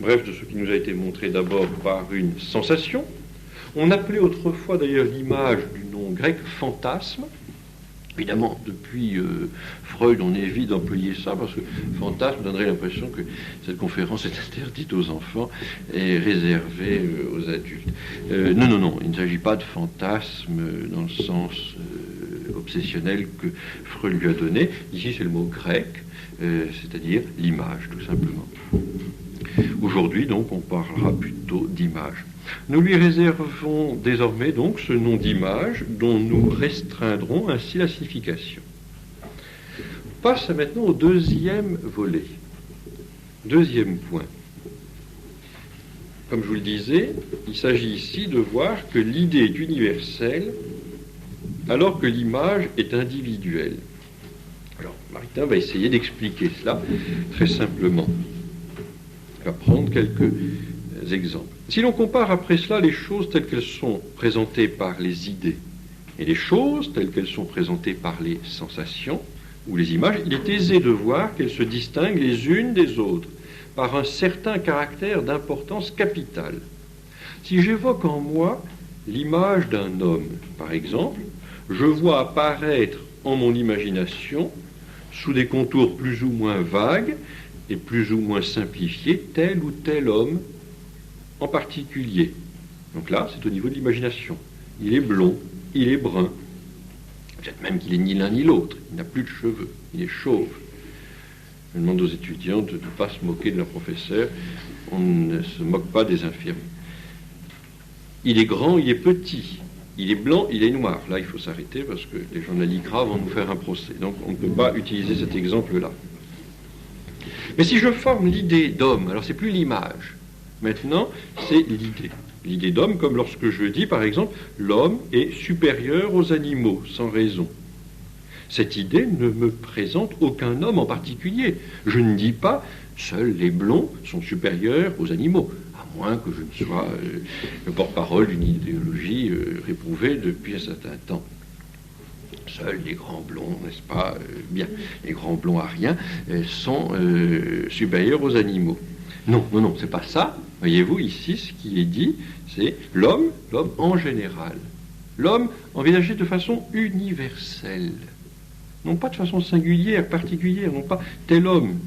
Speaker 1: bref, de ce qui nous a été montré d'abord par une sensation. On appelait autrefois d'ailleurs l'image du nom grec fantasme. Évidemment, depuis Freud, on évite d'employer ça, parce que fantasme donnerait l'impression que cette conférence est interdite aux enfants et réservée aux adultes. Non, il ne s'agit pas de fantasme dans le sens obsessionnel que Freud lui a donné. Ici, c'est le mot grec, c'est-à-dire l'image, tout simplement. Aujourd'hui, donc, on parlera plutôt d'image. Nous lui réservons désormais donc ce nom d'image dont nous restreindrons ainsi la signification. passe maintenant au deuxième volet. Deuxième point. Comme je vous le disais, il s'agit ici de voir que l'idée est universelle alors que l'image est individuelle. Alors, Maritain va essayer d'expliquer cela très simplement. Il va prendre quelques exemples. Si l'on compare après cela les choses telles qu'elles sont présentées par les idées et les choses telles qu'elles sont présentées par les sensations ou les images, il est aisé de voir qu'elles se distinguent les unes des autres par un certain caractère d'importance capitale. Si j'évoque en moi l'image d'un homme, par exemple, je vois apparaître en mon imagination, sous des contours plus ou moins vagues et plus ou moins simplifiés, tel ou tel homme en particulier. Donc là, c'est au niveau de l'imagination. Il est blond, il est brun, peut-être même qu'il est ni l'un ni l'autre, il n'a plus de cheveux, il est chauve. Je demande aux étudiants de ne pas se moquer de leur professeur, on ne se moque pas des infirmes. Il est grand, il est petit, il est blanc, il est noir. Là, il faut s'arrêter parce que les gens de la LICRA vont nous faire un procès. Donc, on ne peut pas utiliser cet exemple-là. Mais si je forme l'idée d'homme, alors c'est plus l'image. Maintenant, c'est l'idée. L'idée d'homme, comme lorsque je dis, par exemple, l'homme est supérieur aux animaux, sans raison. Cette idée ne me présente aucun homme en particulier. Je ne dis pas seuls les blonds sont supérieurs aux animaux, à moins que je ne sois le porte-parole d'une idéologie réprouvée depuis un certain temps. Seuls les grands blonds, n'est-ce pas, bien, les grands blonds ariens sont supérieurs aux animaux. Non, c'est pas ça. Voyez-vous, ici, ce qui est dit, c'est l'homme en général. L'homme envisagé de façon universelle. Non pas de façon singulière, particulière, non pas tel homme.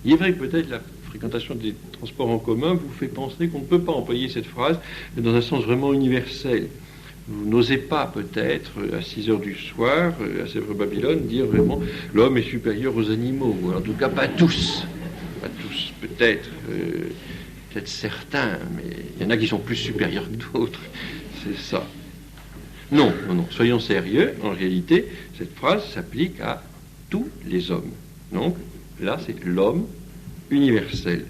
Speaker 1: Il est vrai que peut-être la fréquentation des transports en commun vous fait penser qu'on ne peut pas employer cette phrase dans un sens vraiment universel. Vous n'osez pas peut-être, à 6 heures du soir, à Sèvres-Babylone, dire vraiment l'homme est supérieur aux animaux. Ou en tout cas pas tous. Pas tous, peut-être certains, mais il y en a qui sont plus supérieurs que d'autres. C'est ça. Non, soyons sérieux. En réalité, cette phrase s'applique à tous les hommes. Donc, là, c'est l'homme universel.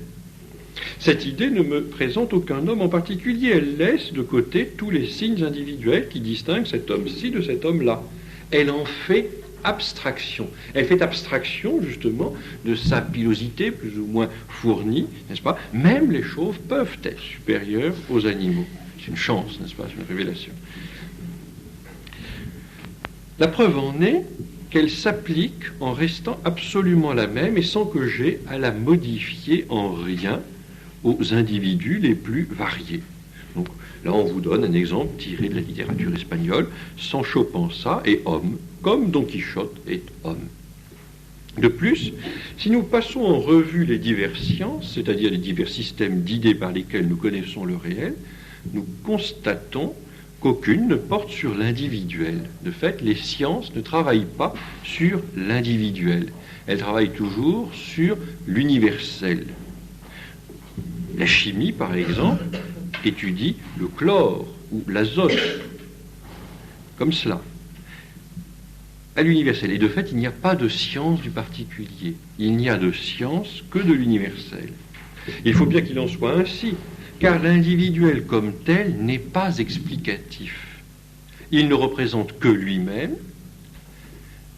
Speaker 1: Cette idée ne me présente aucun homme en particulier. Elle laisse de côté tous les signes individuels qui distinguent cet homme-ci de cet homme-là. Elle en fait abstraction. Elle fait abstraction, justement, de sa pilosité plus ou moins fournie, n'est-ce pas? Même les chauves peuvent être supérieures aux animaux. C'est une chance, n'est-ce pas? C'est une révélation. La preuve en est qu'elle s'applique en restant absolument la même et sans que j'aie à la modifier en rien aux individus les plus variés. Donc là, on vous donne un exemple tiré de la littérature espagnole. Sancho Panza est homme, comme Don Quichotte est homme. De plus, si nous passons en revue les diverses sciences, c'est-à-dire les divers systèmes d'idées par lesquels nous connaissons le réel, nous constatons qu'aucune ne porte sur l'individuel. De fait, les sciences ne travaillent pas sur l'individuel. Elles travaillent toujours sur l'universel. La chimie, par exemple, étudie le chlore ou l'azote, comme cela, à l'universel. Et de fait, il n'y a pas de science du particulier. Il n'y a de science que de l'universel. Il faut bien qu'il en soit ainsi, car l'individuel comme tel n'est pas explicatif. Il ne représente que lui-même,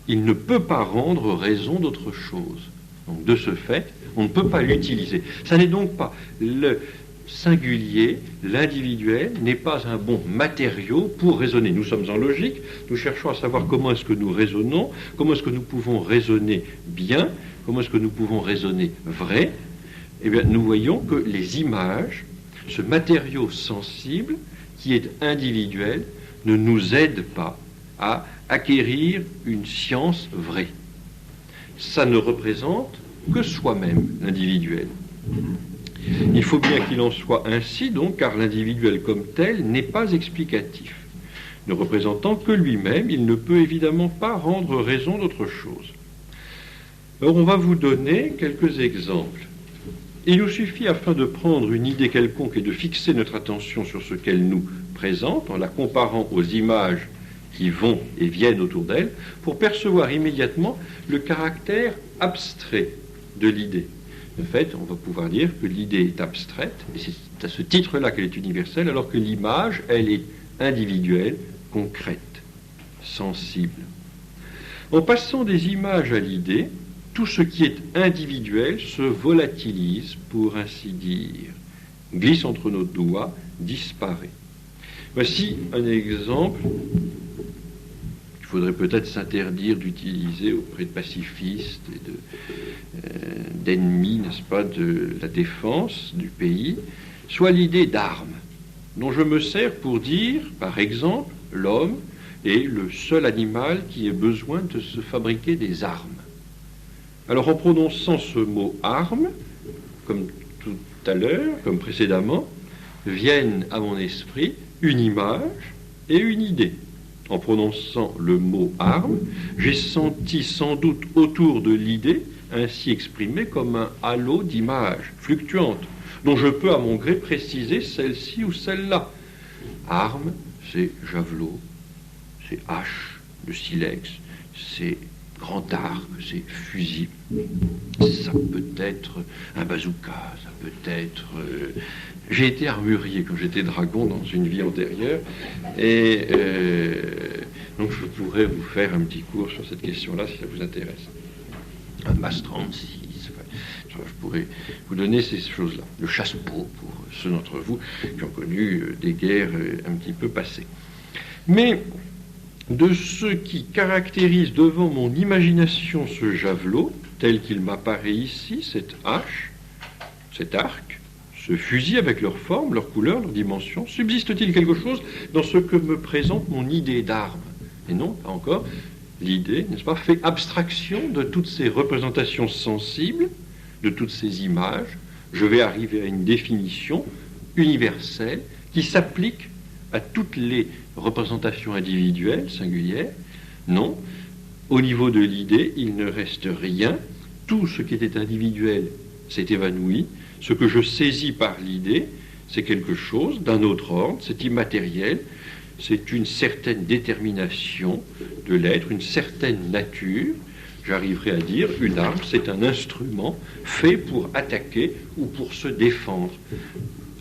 Speaker 1: il ne peut pas rendre raison d'autre chose. Donc de ce fait, on ne peut pas l'utiliser. Ça n'est donc pas le singulier, l'individuel n'est pas un bon matériau pour raisonner. Nous sommes en logique, nous cherchons à savoir comment est-ce que nous raisonnons, comment est-ce que nous pouvons raisonner bien, comment est-ce que nous pouvons raisonner vrai. Eh bien, nous voyons que les images, ce matériau sensible qui est individuel, ne nous aide pas à acquérir une science vraie. Ça ne représente que soi-même, l'individuel. Il faut bien qu'il en soit ainsi, donc, car l'individuel comme tel n'est pas explicatif. Ne représentant que lui-même, il ne peut évidemment pas rendre raison d'autre chose. Alors, on va vous donner quelques exemples. Il nous suffit, afin de prendre une idée quelconque et de fixer notre attention sur ce qu'elle nous présente, en la comparant aux images qui vont et viennent autour d'elle, pour percevoir immédiatement le caractère abstrait de l'idée. En fait, on va pouvoir dire que l'idée est abstraite, et c'est à ce titre-là qu'elle est universelle, alors que l'image, elle est individuelle, concrète, sensible. En passant des images à l'idée, tout ce qui est individuel se volatilise, pour ainsi dire, glisse entre nos doigts, disparaît. Voici un exemple qu'il faudrait peut-être s'interdire d'utiliser auprès de pacifistes et d'ennemis, n'est-ce pas, de la défense du pays, soit l'idée d'armes, dont je me sers pour dire, par exemple, l'homme est le seul animal qui ait besoin de se fabriquer des armes. Alors en prononçant ce mot arme, comme tout à l'heure, comme précédemment, viennent à mon esprit une image et une idée. En prononçant le mot arme, j'ai senti sans doute autour de l'idée ainsi exprimée comme un halo d'images fluctuantes, dont je peux à mon gré préciser celle-ci ou celle-là. Arme, c'est javelot, c'est hache, le silex, c'est grand arc, c'est fusil. Ça peut être un bazooka, ça peut être... J'ai été armurier quand j'étais dragon dans une vie antérieure, et donc je pourrais vous faire un petit cours sur cette question-là si ça vous intéresse. Un MAS 36, je pourrais vous donner ces choses-là. Le chasse-peau pour ceux d'entre vous qui ont connu des guerres un petit peu passées. Mais de ce qui caractérise devant mon imagination ce javelot, tel qu'il m'apparaît ici, cette hache, cet arc, ce fusil avec leur forme, leur couleur, leur dimension, subsiste-t-il quelque chose dans ce que me présente mon idée d'arme? Et non, pas encore. L'idée, n'est-ce pas, fait abstraction de toutes ces représentations sensibles, de toutes ces images. Je vais arriver à une définition universelle qui s'applique à toutes les représentations individuelles, singulières. Non, au niveau de l'idée, il ne reste rien. Tout ce qui était individuel s'est évanoui. Ce que je saisis par l'idée, c'est quelque chose d'un autre ordre, c'est immatériel, c'est une certaine détermination de l'être, une certaine nature. J'arriverai à dire, une arme, c'est un instrument fait pour attaquer ou pour se défendre.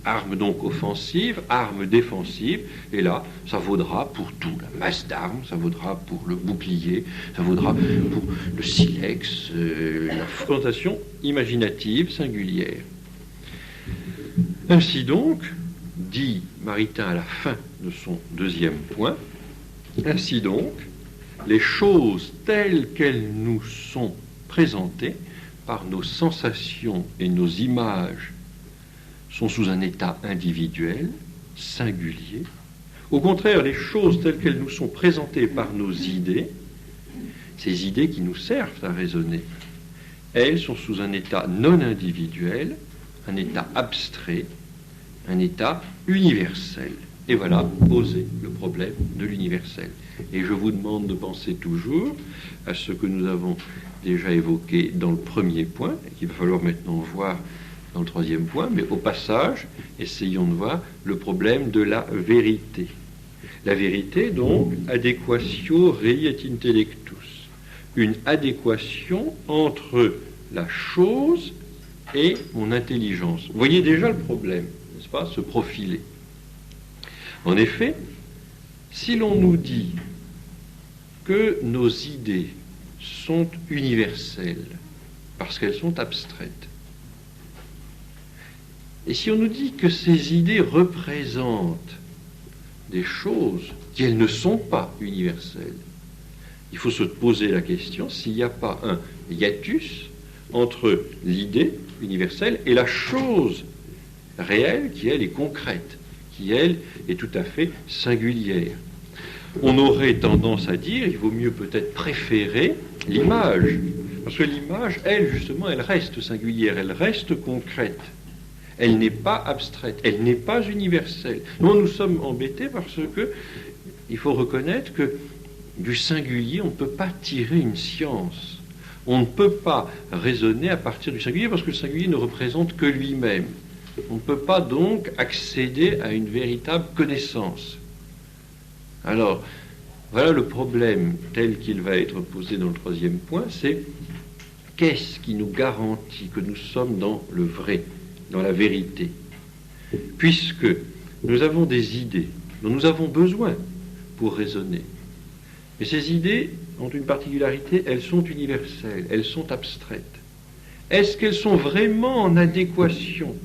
Speaker 1: Arme donc offensive, arme défensive, et là, ça vaudra pour tout. La masse d'armes, ça vaudra pour le bouclier, ça vaudra pour le silex, la frontation imaginative singulière. Ainsi donc, dit Maritain à la fin de son deuxième point, ainsi donc, les choses telles qu'elles nous sont présentées par nos sensations et nos images sont sous un état individuel, singulier. Au contraire, les choses telles qu'elles nous sont présentées par nos idées, ces idées qui nous servent à raisonner, elles sont sous un état non individuel, un état abstrait, un état universel. Et voilà posé le problème de l'universel. Et je vous demande de penser toujours à ce que nous avons déjà évoqué dans le premier point, et qu'il va falloir maintenant voir dans le troisième point, mais au passage, essayons de voir le problème de la vérité. La vérité, donc, adequatio rei et intellectus. Une adéquation entre la chose et mon intelligence. Vous voyez déjà le problème, n'est-ce pas, se profiler. En effet, si l'on nous dit que nos idées sont universelles parce qu'elles sont abstraites, et si on nous dit que ces idées représentent des choses qui elles ne sont pas universelles, il faut se poser la question s'il n'y a pas un hiatus entre l'idée universelle et la chose réelle qui, elle, est concrète, qui, elle, est tout à fait singulière. On aurait tendance à dire, il vaut mieux peut-être préférer l'image, parce que l'image, elle, justement, elle reste singulière, elle reste concrète. Elle n'est pas abstraite, elle n'est pas universelle. Nous sommes embêtés parce que il faut reconnaître que du singulier, on ne peut pas tirer une science. On ne peut pas raisonner à partir du singulier parce que le singulier ne représente que lui-même. On ne peut pas donc accéder à une véritable connaissance. Alors, Voilà le problème tel qu'il va être posé dans le troisième point, c'est qu'est-ce qui nous garantit que nous sommes dans le vrai, dans la vérité, puisque nous avons des idées dont nous avons besoin pour raisonner. Mais ces idées ont une particularité, elles sont universelles, elles sont abstraites. Est-ce qu'elles sont vraiment en adéquation?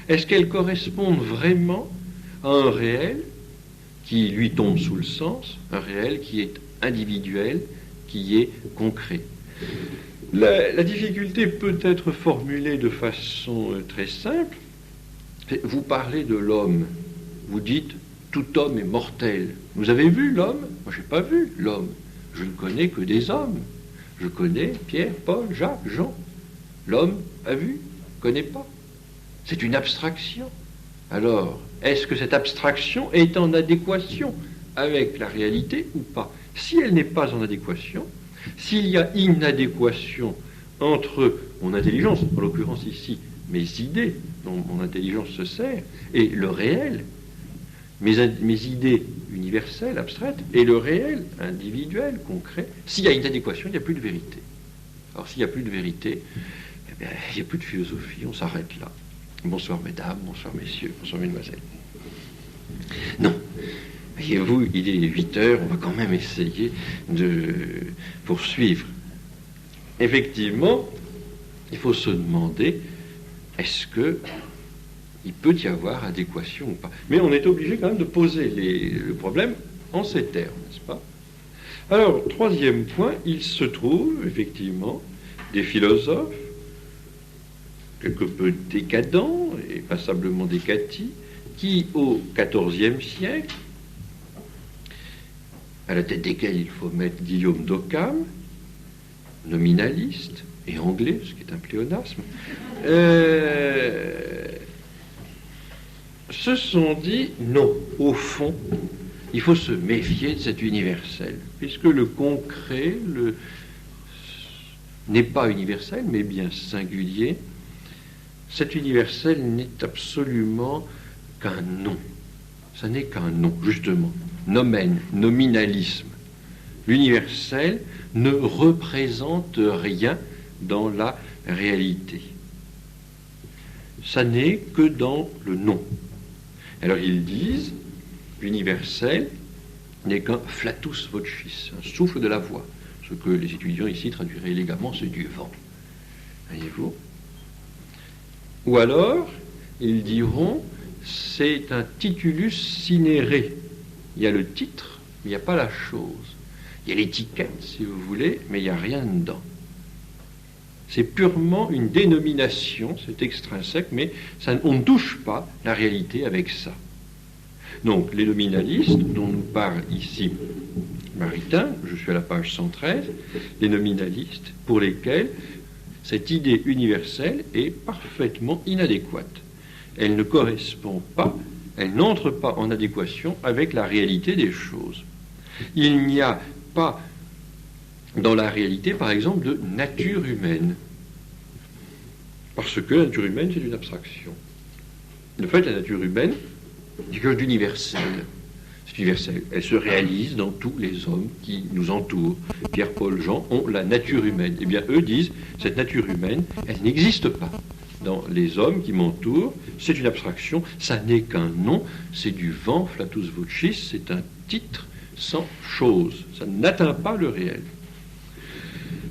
Speaker 1: Est-ce qu'elles correspondent vraiment à un réel qui lui tombe sous le sens, un réel qui est individuel, qui est concret? La difficulté peut être formulée de façon très simple. Vous parlez de l'homme, vous dites tout homme est mortel. Vous avez vu l'homme? Moi, je n'ai pas vu l'homme. Je ne connais que des hommes. Je connais Pierre, Paul, Jacques, Jean. L'homme a vu, connaît pas. C'est une abstraction. Alors, est-ce que cette abstraction est en adéquation avec la réalité ou pas? Si elle n'est pas en adéquation, s'il y a inadéquation entre mon intelligence, en l'occurrence ici, mes idées dont mon intelligence se sert, et le réel, mes idées universelles, abstraites, et le réel, individuel, concret, s'il y a une adéquation, il n'y a plus de vérité. Alors s'il n'y a plus de vérité, eh bien, il n'y a plus de philosophie, on s'arrête là. Bonsoir mesdames, bonsoir messieurs, bonsoir mesdemoiselles. Non, voyez-vous, il est 8 heures, on va quand même essayer de poursuivre. Effectivement, il faut se demander, est-ce qu'il peut y avoir adéquation ou pas? Mais on est obligé quand même de poser le problème en ces termes, n'est-ce pas? Alors, troisième point, il se trouve effectivement des philosophes, quelque peu décadents et passablement décatis, qui au XIVe siècle, à la tête desquels il faut mettre Guillaume d'Occam, nominaliste et anglais, ce qui est un pléonasme, se sont dit non, au fond, il faut se méfier de cet universel, puisque le concret n'est pas universel, mais bien singulier. Cet universel n'est absolument qu'un nom. Ça n'est qu'un nom, justement. Nomen, nominalisme. L'universel ne représente rien dans la réalité. Ça n'est que dans le nom. Alors ils disent, l'universel n'est qu'un flatus vocis, un souffle de la voix. Ce que les étudiants ici traduiraient élégamment, c'est du vent. Voyez-vous? Ou alors, ils diront, c'est un titulus cinere. Il y a le titre, mais il n'y a pas la chose. Il y a l'étiquette, si vous voulez, mais il n'y a rien dedans. C'est purement une dénomination, c'est extrinsèque, mais on ne touche pas la réalité avec ça. Donc, les nominalistes, dont nous parle ici Maritain, je suis à la page 113, les nominalistes pour lesquels cette idée universelle est parfaitement inadéquate. Elle ne correspond pas, elle n'entre pas en adéquation avec la réalité des choses. Il n'y a pas dans la réalité, par exemple, de nature humaine. Parce que la nature humaine, c'est une abstraction. De fait, la nature humaine, c'est quelque chose d'universel. C'est universel. Elle se réalise dans tous les hommes qui nous entourent. Pierre, Paul, Jean ont la nature humaine. Eh bien, eux disent, cette nature humaine, elle n'existe pas dans les hommes qui m'entourent. C'est une abstraction, ça n'est qu'un nom, c'est du vent, flatus vocis, c'est un titre sans chose. Ça n'atteint pas le réel.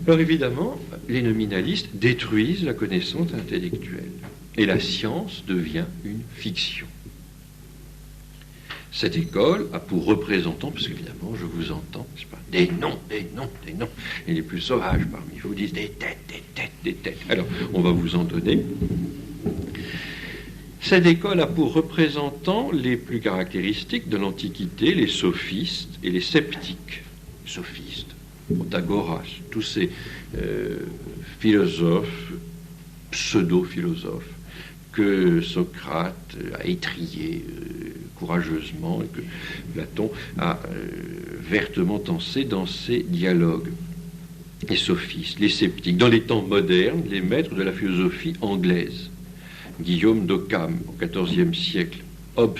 Speaker 1: Alors évidemment, les nominalistes détruisent la connaissance intellectuelle et la science devient une fiction. Cette école a pour représentants, parce qu'évidemment, je vous entends, c'est pas, des noms. Et les plus sauvages parmi vous disent des têtes. Alors, on va vous en donner. Cette école a pour représentants les plus caractéristiques de l'Antiquité, les sophistes et les sceptiques. Sophistes, Protagoras, tous ces philosophes, pseudo-philosophes, que Socrate a étrillé courageusement et que Platon a vertement tensé dans ses dialogues. Les sophistes, les sceptiques, dans les temps modernes, les maîtres de la philosophie anglaise. Guillaume d'Occam, au XIVe siècle, Hobbes,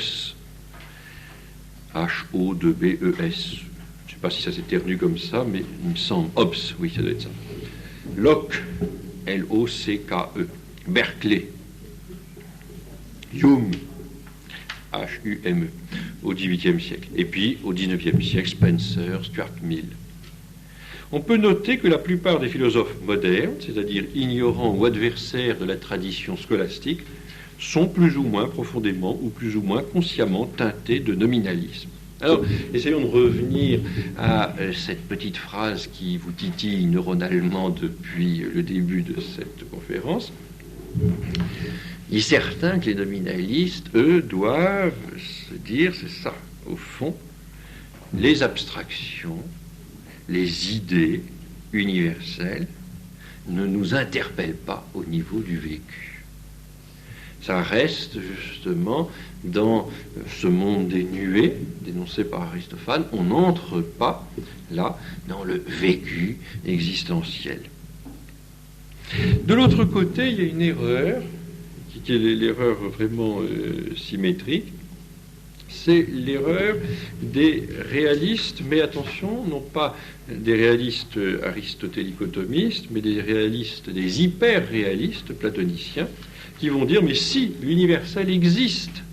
Speaker 1: H-O-2-B-E-S, Je ne sais pas si ça s'éternue comme ça, mais il me semble. Hobbes, oui, ça doit être ça. Locke, L-O-C-K-E. Berkeley. Hume, H-U-M-E, au XVIIIe siècle. Et puis, au XIXe siècle, Spencer, Stuart Mill. On peut noter que la plupart des philosophes modernes, c'est-à-dire ignorants ou adversaires de la tradition scolastique, sont plus ou moins profondément ou plus ou moins consciemment teintés de nominalisme. Alors, essayons de revenir à cette petite phrase qui vous titille neuronalement depuis le début de cette conférence. Il est certain que les nominalistes, eux, doivent se dire, c'est ça, au fond, les abstractions, les idées universelles ne nous interpellent pas au niveau du vécu. Ça reste justement dans ce monde des nuées, dénoncé par Aristophane, on n'entre pas là dans le vécu existentiel. De l'autre côté, il y a une erreur, qui est l'erreur vraiment symétrique, c'est l'erreur des réalistes, mais attention, non pas des réalistes aristotélicotomistes, mais des réalistes, des hyper-réalistes platoniciens, qui vont dire, mais si l'universel existe,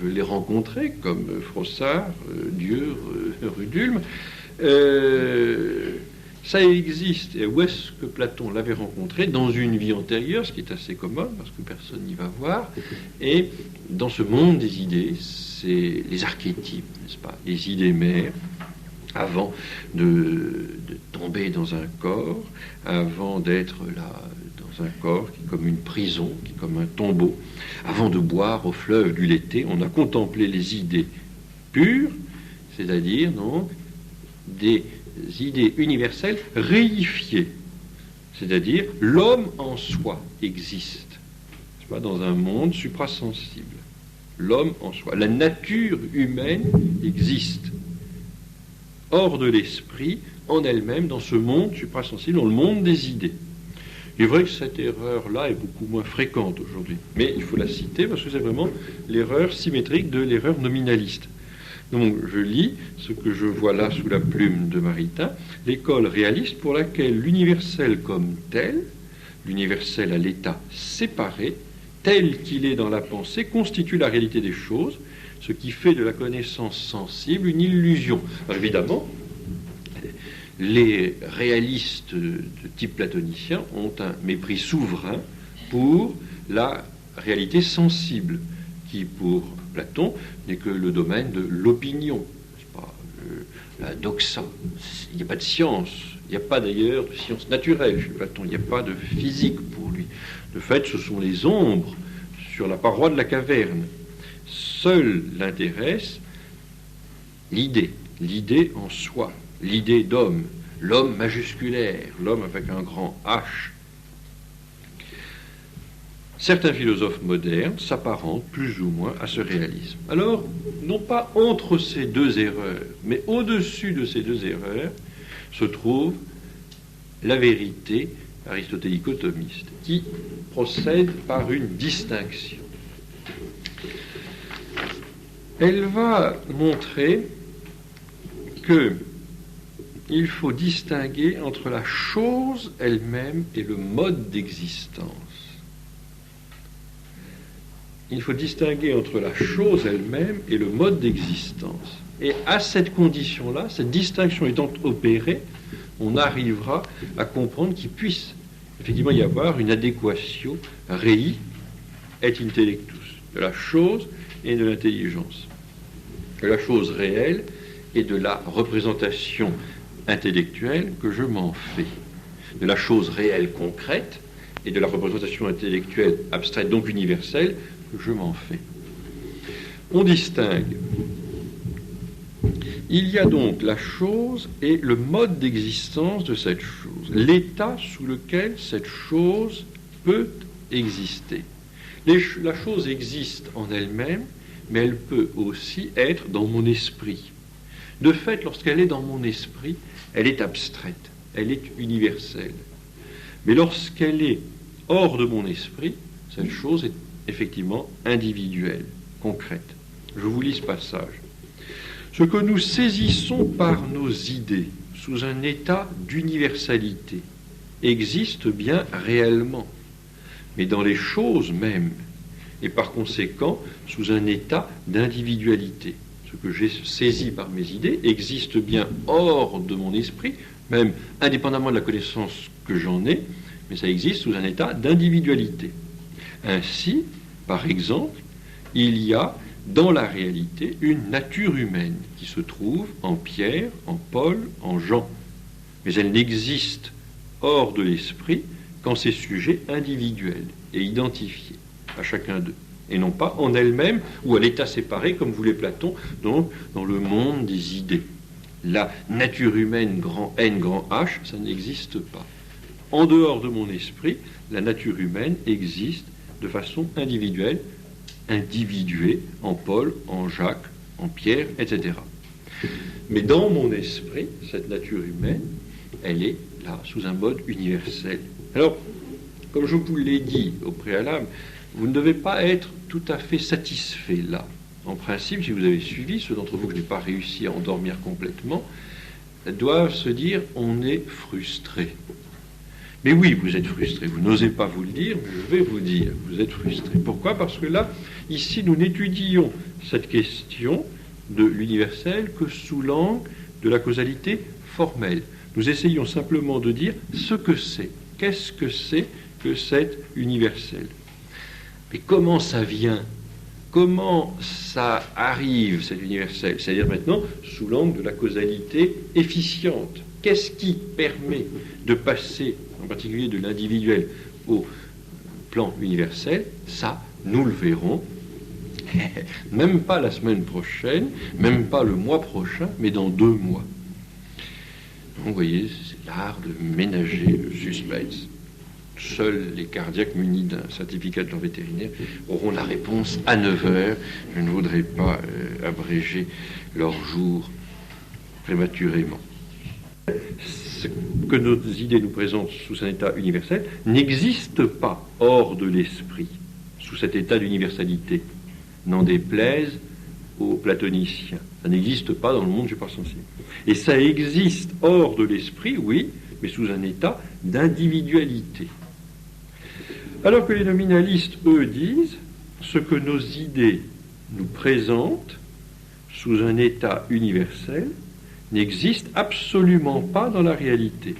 Speaker 1: je l'ai rencontré, comme Froissart, Dieu, Rudulme, ça existe. Et où est-ce que Platon l'avait rencontré? Dans une vie antérieure, ce qui est assez commode, parce que personne n'y va voir. Et dans ce monde des idées, c'est les archétypes, n'est-ce pas? Les idées mères, avant de tomber dans un corps, avant d'être là, dans un corps qui est comme une prison, qui est comme un tombeau, avant de boire au fleuve du Léthé, on a contemplé les idées pures, c'est-à-dire donc des idées universelles réifiées, c'est-à-dire l'homme en soi existe, n'est-ce pas, dans un monde suprasensible. L'homme en soi, la nature humaine existe hors de l'esprit, en elle-même, dans ce monde suprasensible, dans le monde des idées. Il est vrai que cette erreur-là est beaucoup moins fréquente aujourd'hui, mais il faut la citer parce que c'est vraiment l'erreur symétrique de l'erreur nominaliste. Donc je lis ce que je vois là sous la plume de Maritain, l'école réaliste pour laquelle l'universel comme tel, l'universel à l'état séparé, tel qu'il est dans la pensée, constitue la réalité des choses, ce qui fait de la connaissance sensible une illusion. Alors évidemment, les réalistes de type platonicien ont un mépris souverain pour la réalité sensible, qui pour Platon n'est que le domaine de l'opinion, n'est-ce pas, la doxa. Il n'y a pas de science, il n'y a pas d'ailleurs de science naturelle chez Platon, il n'y a pas de physique pour lui. De fait, ce sont les ombres sur la paroi de la caverne. Seul l'intéresse l'idée, l'idée en soi, l'idée d'homme, l'homme majusculaire, l'homme avec un grand H. Certains philosophes modernes s'apparentent plus ou moins à ce réalisme. Alors, non pas entre ces deux erreurs, mais au-dessus de ces deux erreurs, se trouve la vérité aristotélico-thomiste, qui procède par une distinction. Elle va montrer qu'il faut distinguer entre la chose elle-même et le mode d'existence. Il faut distinguer entre la chose elle-même et le mode d'existence. Et à cette condition-là, cette distinction étant opérée, on arrivera à comprendre qu'il puisse effectivement y avoir une adéquatio rei et intellectus, de la chose et de l'intelligence, de la chose réelle et de la représentation intellectuelle que je m'en fais, de la chose réelle concrète et de la représentation intellectuelle abstraite, donc universelle, que je m'en fais. On distingue. Il y a donc la chose et le mode d'existence de cette chose, l'état sous lequel cette chose peut exister. La chose existe en elle-même, mais elle peut aussi être dans mon esprit. De fait, lorsqu'elle est dans mon esprit, elle est abstraite, elle est universelle. Mais lorsqu'elle est hors de mon esprit, cette chose est effectivement individuelle, concrète. Je vous lis ce passage. Ce que nous saisissons par nos idées sous un état d'universalité existe bien réellement, mais dans les choses mêmes, et par conséquent sous un état d'individualité. Ce que j'ai saisi par mes idées existe bien hors de mon esprit, même indépendamment de la connaissance que j'en ai, mais ça existe sous un état d'individualité. Ainsi, par exemple, il y a dans la réalité une nature humaine qui se trouve en Pierre, en Paul, en Jean. Mais elle n'existe hors de l'esprit qu'en ces sujets individuels et identifiés à chacun d'eux, et non pas en elle-même ou à l'état séparé, comme voulait Platon, donc dans le monde des idées. La nature humaine, grand N, grand H, ça n'existe pas. En dehors de mon esprit, la nature humaine existe de façon individuelle, individuée en Paul, en Jacques, en Pierre, etc. Mais dans mon esprit, cette nature humaine, elle est là, sous un mode universel. Alors, comme je vous l'ai dit au préalable, vous ne devez pas être tout à fait satisfait là. En principe, si vous avez suivi, ceux d'entre vous que je n'ai pas réussi à endormir complètement, doivent se dire « on est frustré ». Mais oui, vous êtes frustré. Vous n'osez pas vous le dire, mais je vais vous dire, vous êtes frustré. Pourquoi ? Parce que là, ici, nous n'étudions cette question de l'universel que sous l'angle de la causalité formelle. Nous essayons simplement de dire ce que c'est. Qu'est-ce que c'est que cet universel ? Mais comment ça vient ? Comment ça arrive, cet universel ? C'est-à-dire maintenant, sous l'angle de la causalité efficiente. Qu'est-ce qui permet de passer, en particulier de l'individuel, au plan universel ? Ça, nous le verrons, même pas la semaine prochaine, même pas le mois prochain, mais dans 2 mois. Donc, vous voyez, c'est l'art de ménager le suspense. Seuls les cardiaques munis d'un certificat de leur vétérinaire auront la réponse à 9 heures. Je ne voudrais pas abréger leur jour prématurément. Ce que nos idées nous présentent sous un état universel n'existe pas hors de l'esprit, sous cet état d'universalité. N'en déplaise aux platoniciens. Ça n'existe pas dans le monde suprasensible. Et ça existe hors de l'esprit, oui, mais sous un état d'individualité. Alors que les nominalistes, eux, disent ce que nos idées nous présentent sous un état universel n'existe absolument pas dans la réalité.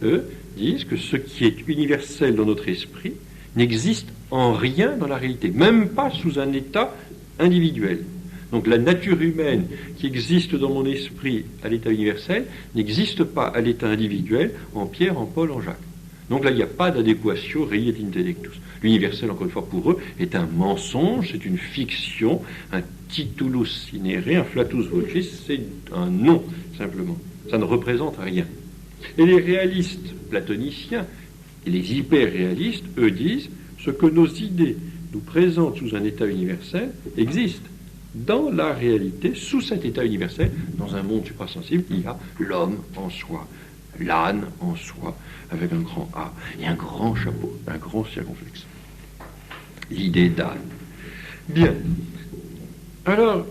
Speaker 1: Eux disent que ce qui est universel dans notre esprit n'existe en rien dans la réalité, même pas sous un état individuel. Donc la nature humaine qui existe dans mon esprit à l'état universel n'existe pas à l'état individuel en Pierre, en Paul, en Jacques. Donc là, il n'y a pas d'adéquatio rei et intellectus. L'universel, encore une fois, pour eux, est un mensonge, c'est une fiction, un titulus cinere, un flatus vocis, c'est un nom, simplement. Ça ne représente rien. Et les réalistes platoniciens et les hyper-réalistes, eux, disent ce que nos idées nous présentent sous un état universel existe. Dans la réalité, sous cet état universel, dans un monde suprasensible, il y a l'homme en soi, l'âne en soi, avec un grand A et un grand chapeau, un grand circonflexe. L'idée d'âne. Bien. Alors,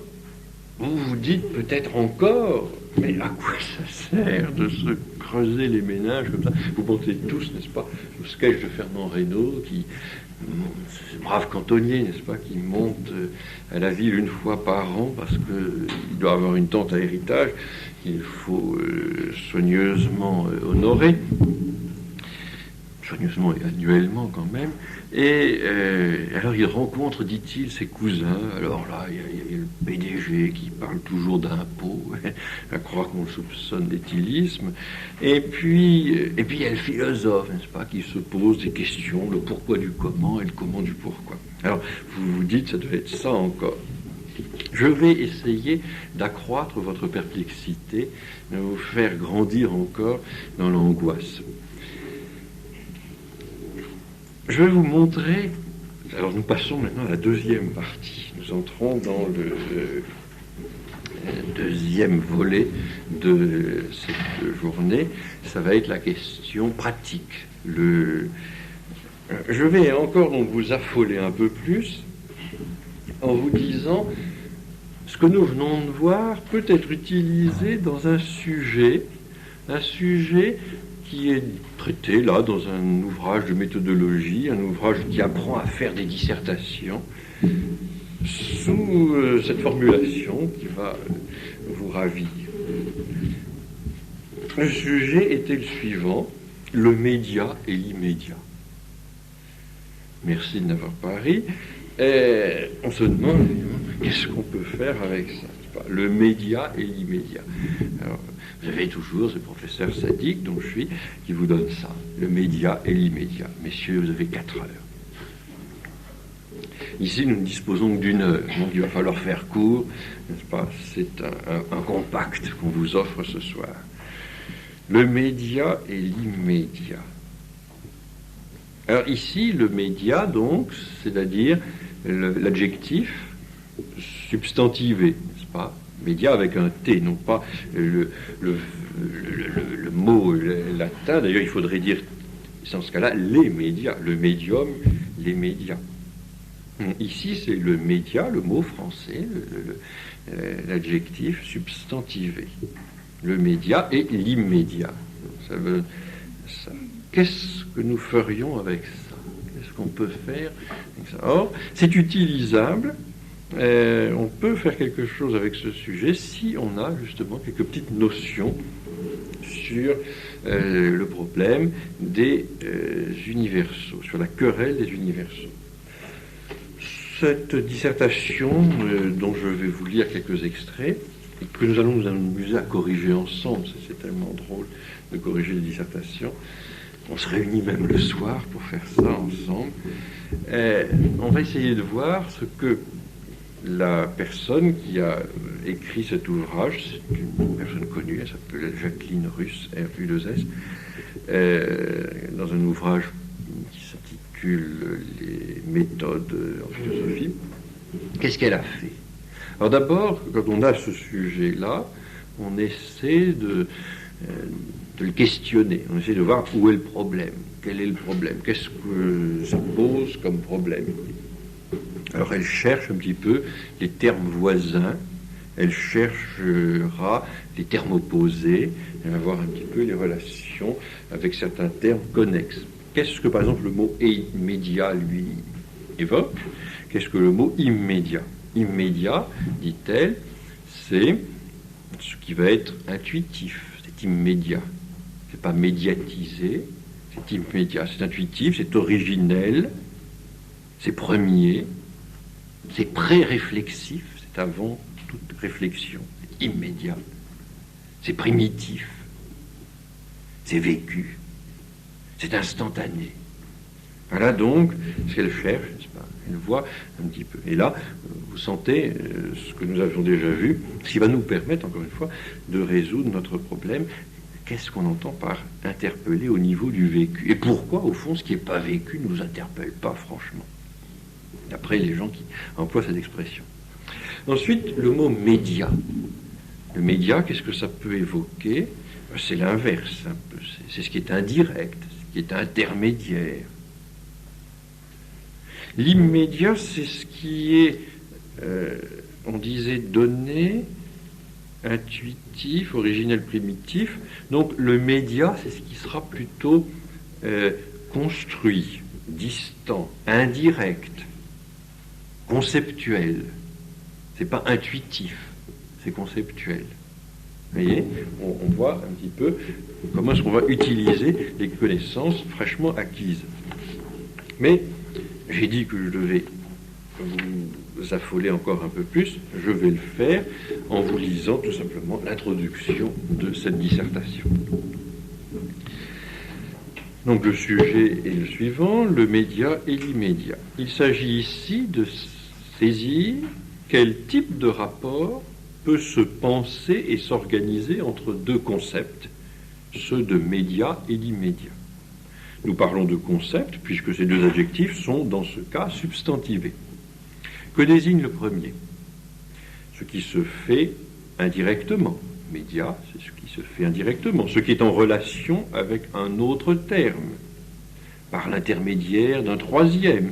Speaker 1: vous vous dites peut-être encore, mais à quoi ça sert de se creuser les méninges comme ça ? Vous pensez tous, n'est-ce pas, au sketch de Fernand Reynaud, ce brave cantonnier, n'est-ce pas, qui monte à la ville une fois par an parce qu'il doit avoir une tante à héritage qu'il faut soigneusement honorer, soigneusement et annuellement quand même. Et alors il rencontre, dit-il, ses cousins. Alors là, il y a le PDG qui parle toujours d'impôts, à croire qu'on le soupçonne d'éthylisme. Et puis il y a le philosophe, n'est-ce pas, qui se pose des questions, le pourquoi du comment et le comment du pourquoi. Alors vous vous dites, ça doit être ça encore. Je vais essayer d'accroître votre perplexité, de vous faire grandir encore dans l'angoisse. Je vais vous montrer, alors nous passons maintenant à la deuxième partie. Nous entrons dans le deuxième volet de cette journée. Ça va être la question pratique. Je vais encore donc vous affoler un peu plus en vous disant ce que nous venons de voir peut être utilisé dans un sujet qui est traité là dans un ouvrage de méthodologie, un ouvrage qui apprend à faire des dissertations, sous cette formulation qui va vous ravir. Le sujet était le suivant: le média et l'immédiat. Merci de n'avoir pas ri. Et on se demande qu'est-ce qu'on peut faire avec ça. Le média et l'immédiat. Alors, vous avez toujours ce professeur sadique dont je suis qui vous donne ça, le média et l'immédiat. Messieurs, vous avez 4 heures. Ici, nous ne disposons que d'1 heure, donc il va falloir faire court, n'est-ce pas? C'est un compact qu'on vous offre ce soir. Le média et l'immédiat. Alors ici, le média, donc, c'est-à-dire l'adjectif substantivé, n'est-ce pas? Média avec un T, non pas le mot latin. D'ailleurs, il faudrait dire, dans ce cas-là, les médias, le médium, les médias. Ici, c'est le média, le mot français, l'adjectif substantivé. Le média et l'immédiat. Ça veut ça. Qu'est-ce que nous ferions avec ça? Qu'est-ce qu'on peut faire avec ça? Or, c'est utilisable. On peut faire quelque chose avec ce sujet si on a justement quelques petites notions sur le problème des universaux, sur la querelle des universaux. Cette dissertation, dont je vais vous lire quelques extraits, et que nous allons nous amuser à corriger ensemble, c'est tellement drôle de corriger les dissertations, on se réunit même le soir pour faire ça ensemble, on va essayer de voir ce que la personne qui a écrit cet ouvrage, c'est une personne connue, elle s'appelle Jacqueline Russe, RU2S, dans un ouvrage qui s'intitule Les méthodes en philosophie. Qu'est-ce qu'elle a fait? Alors d'abord, quand on a ce sujet-là, on essaie de le questionner, on essaie de voir où est le problème, quel est le problème, qu'est-ce que ça pose comme problème. Alors elle cherche un petit peu les termes voisins, elle cherchera les termes opposés, elle va voir un petit peu les relations avec certains termes connexes. Qu'est-ce que par exemple le mot immédiat lui évoque? Qu'est-ce que le mot immédiat? Immédiat, dit-elle, c'est ce qui va être intuitif, c'est immédiat. C'est pas médiatisé, c'est immédiat, c'est intuitif, c'est originel, c'est premier, c'est pré-réflexif, c'est avant toute réflexion, c'est immédiat, c'est primitif, c'est vécu, c'est instantané. Voilà donc ce qu'elle cherche, n'est-ce pas? Elle voit un petit peu. Et là, vous sentez ce que nous avions déjà vu, ce qui va nous permettre, encore une fois, de résoudre notre problème. Qu'est-ce qu'on entend par interpeller au niveau du vécu? Et pourquoi, au fond, ce qui n'est pas vécu ne nous interpelle pas, franchement, d'après les gens qui emploient cette expression. Ensuite, le mot média. Le média, qu'est-ce que ça peut évoquer? C'est l'inverse, un peu. C'est ce qui est indirect, ce qui est intermédiaire. L'immédiat, c'est ce qui est, on disait, donné, intuitif, originel, primitif. Donc le média, c'est ce qui sera plutôt construit, distant, indirect, conceptuel. C'est pas intuitif, c'est conceptuel. Vous voyez, on voit un petit peu comment est-ce qu'on va utiliser les connaissances fraîchement acquises. Mais j'ai dit que je devais vous affoler encore un peu plus. Je vais le faire en vous lisant tout simplement l'introduction de cette dissertation. Donc le sujet est le suivant, le média et l'immédiat. Il s'agit ici de saisir quel type de rapport peut se penser et s'organiser entre deux concepts, ceux de média et l'immédiat. Nous parlons de concept, puisque ces deux adjectifs sont, dans ce cas, substantivés. Que désigne le premier? Ce qui se fait indirectement. Média, c'est ce qui se fait indirectement. Ce qui est en relation avec un autre terme, par l'intermédiaire d'un troisième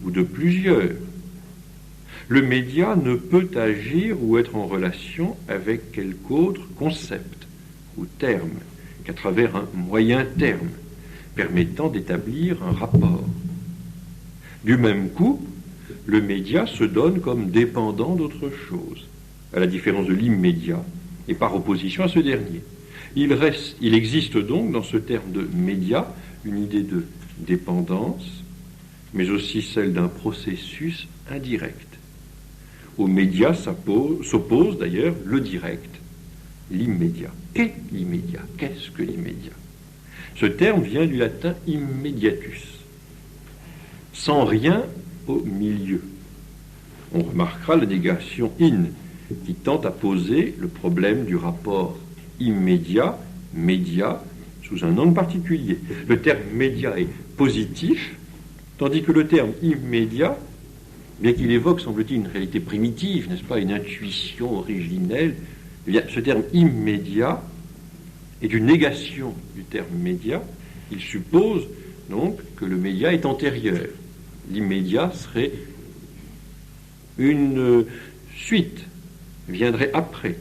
Speaker 1: ou de plusieurs. Le média ne peut agir ou être en relation avec quelque autre concept ou terme qu'à travers un moyen terme permettant d'établir un rapport. Du même coup, le média se donne comme dépendant d'autre chose, à la différence de l'immédiat, et par opposition à ce dernier. Il existe donc dans ce terme de média une idée de dépendance, mais aussi celle d'un processus indirect. Au média s'oppose d'ailleurs le direct, l'immédiat. Qu'est l'immédiat? Qu'est-ce que l'immédiat? Ce terme vient du latin immediatus, sans rien au milieu. On remarquera la négation in, qui tente à poser le problème du rapport immédiat-média sous un angle particulier. Le terme média est positif, tandis que le terme immédiat, bien qu'il évoque, semble-t-il, une réalité primitive, n'est-ce pas, une intuition originelle, eh bien, ce terme immédiat est une négation du terme média. Il suppose donc que le média est antérieur. L'immédiat serait une suite, viendrait après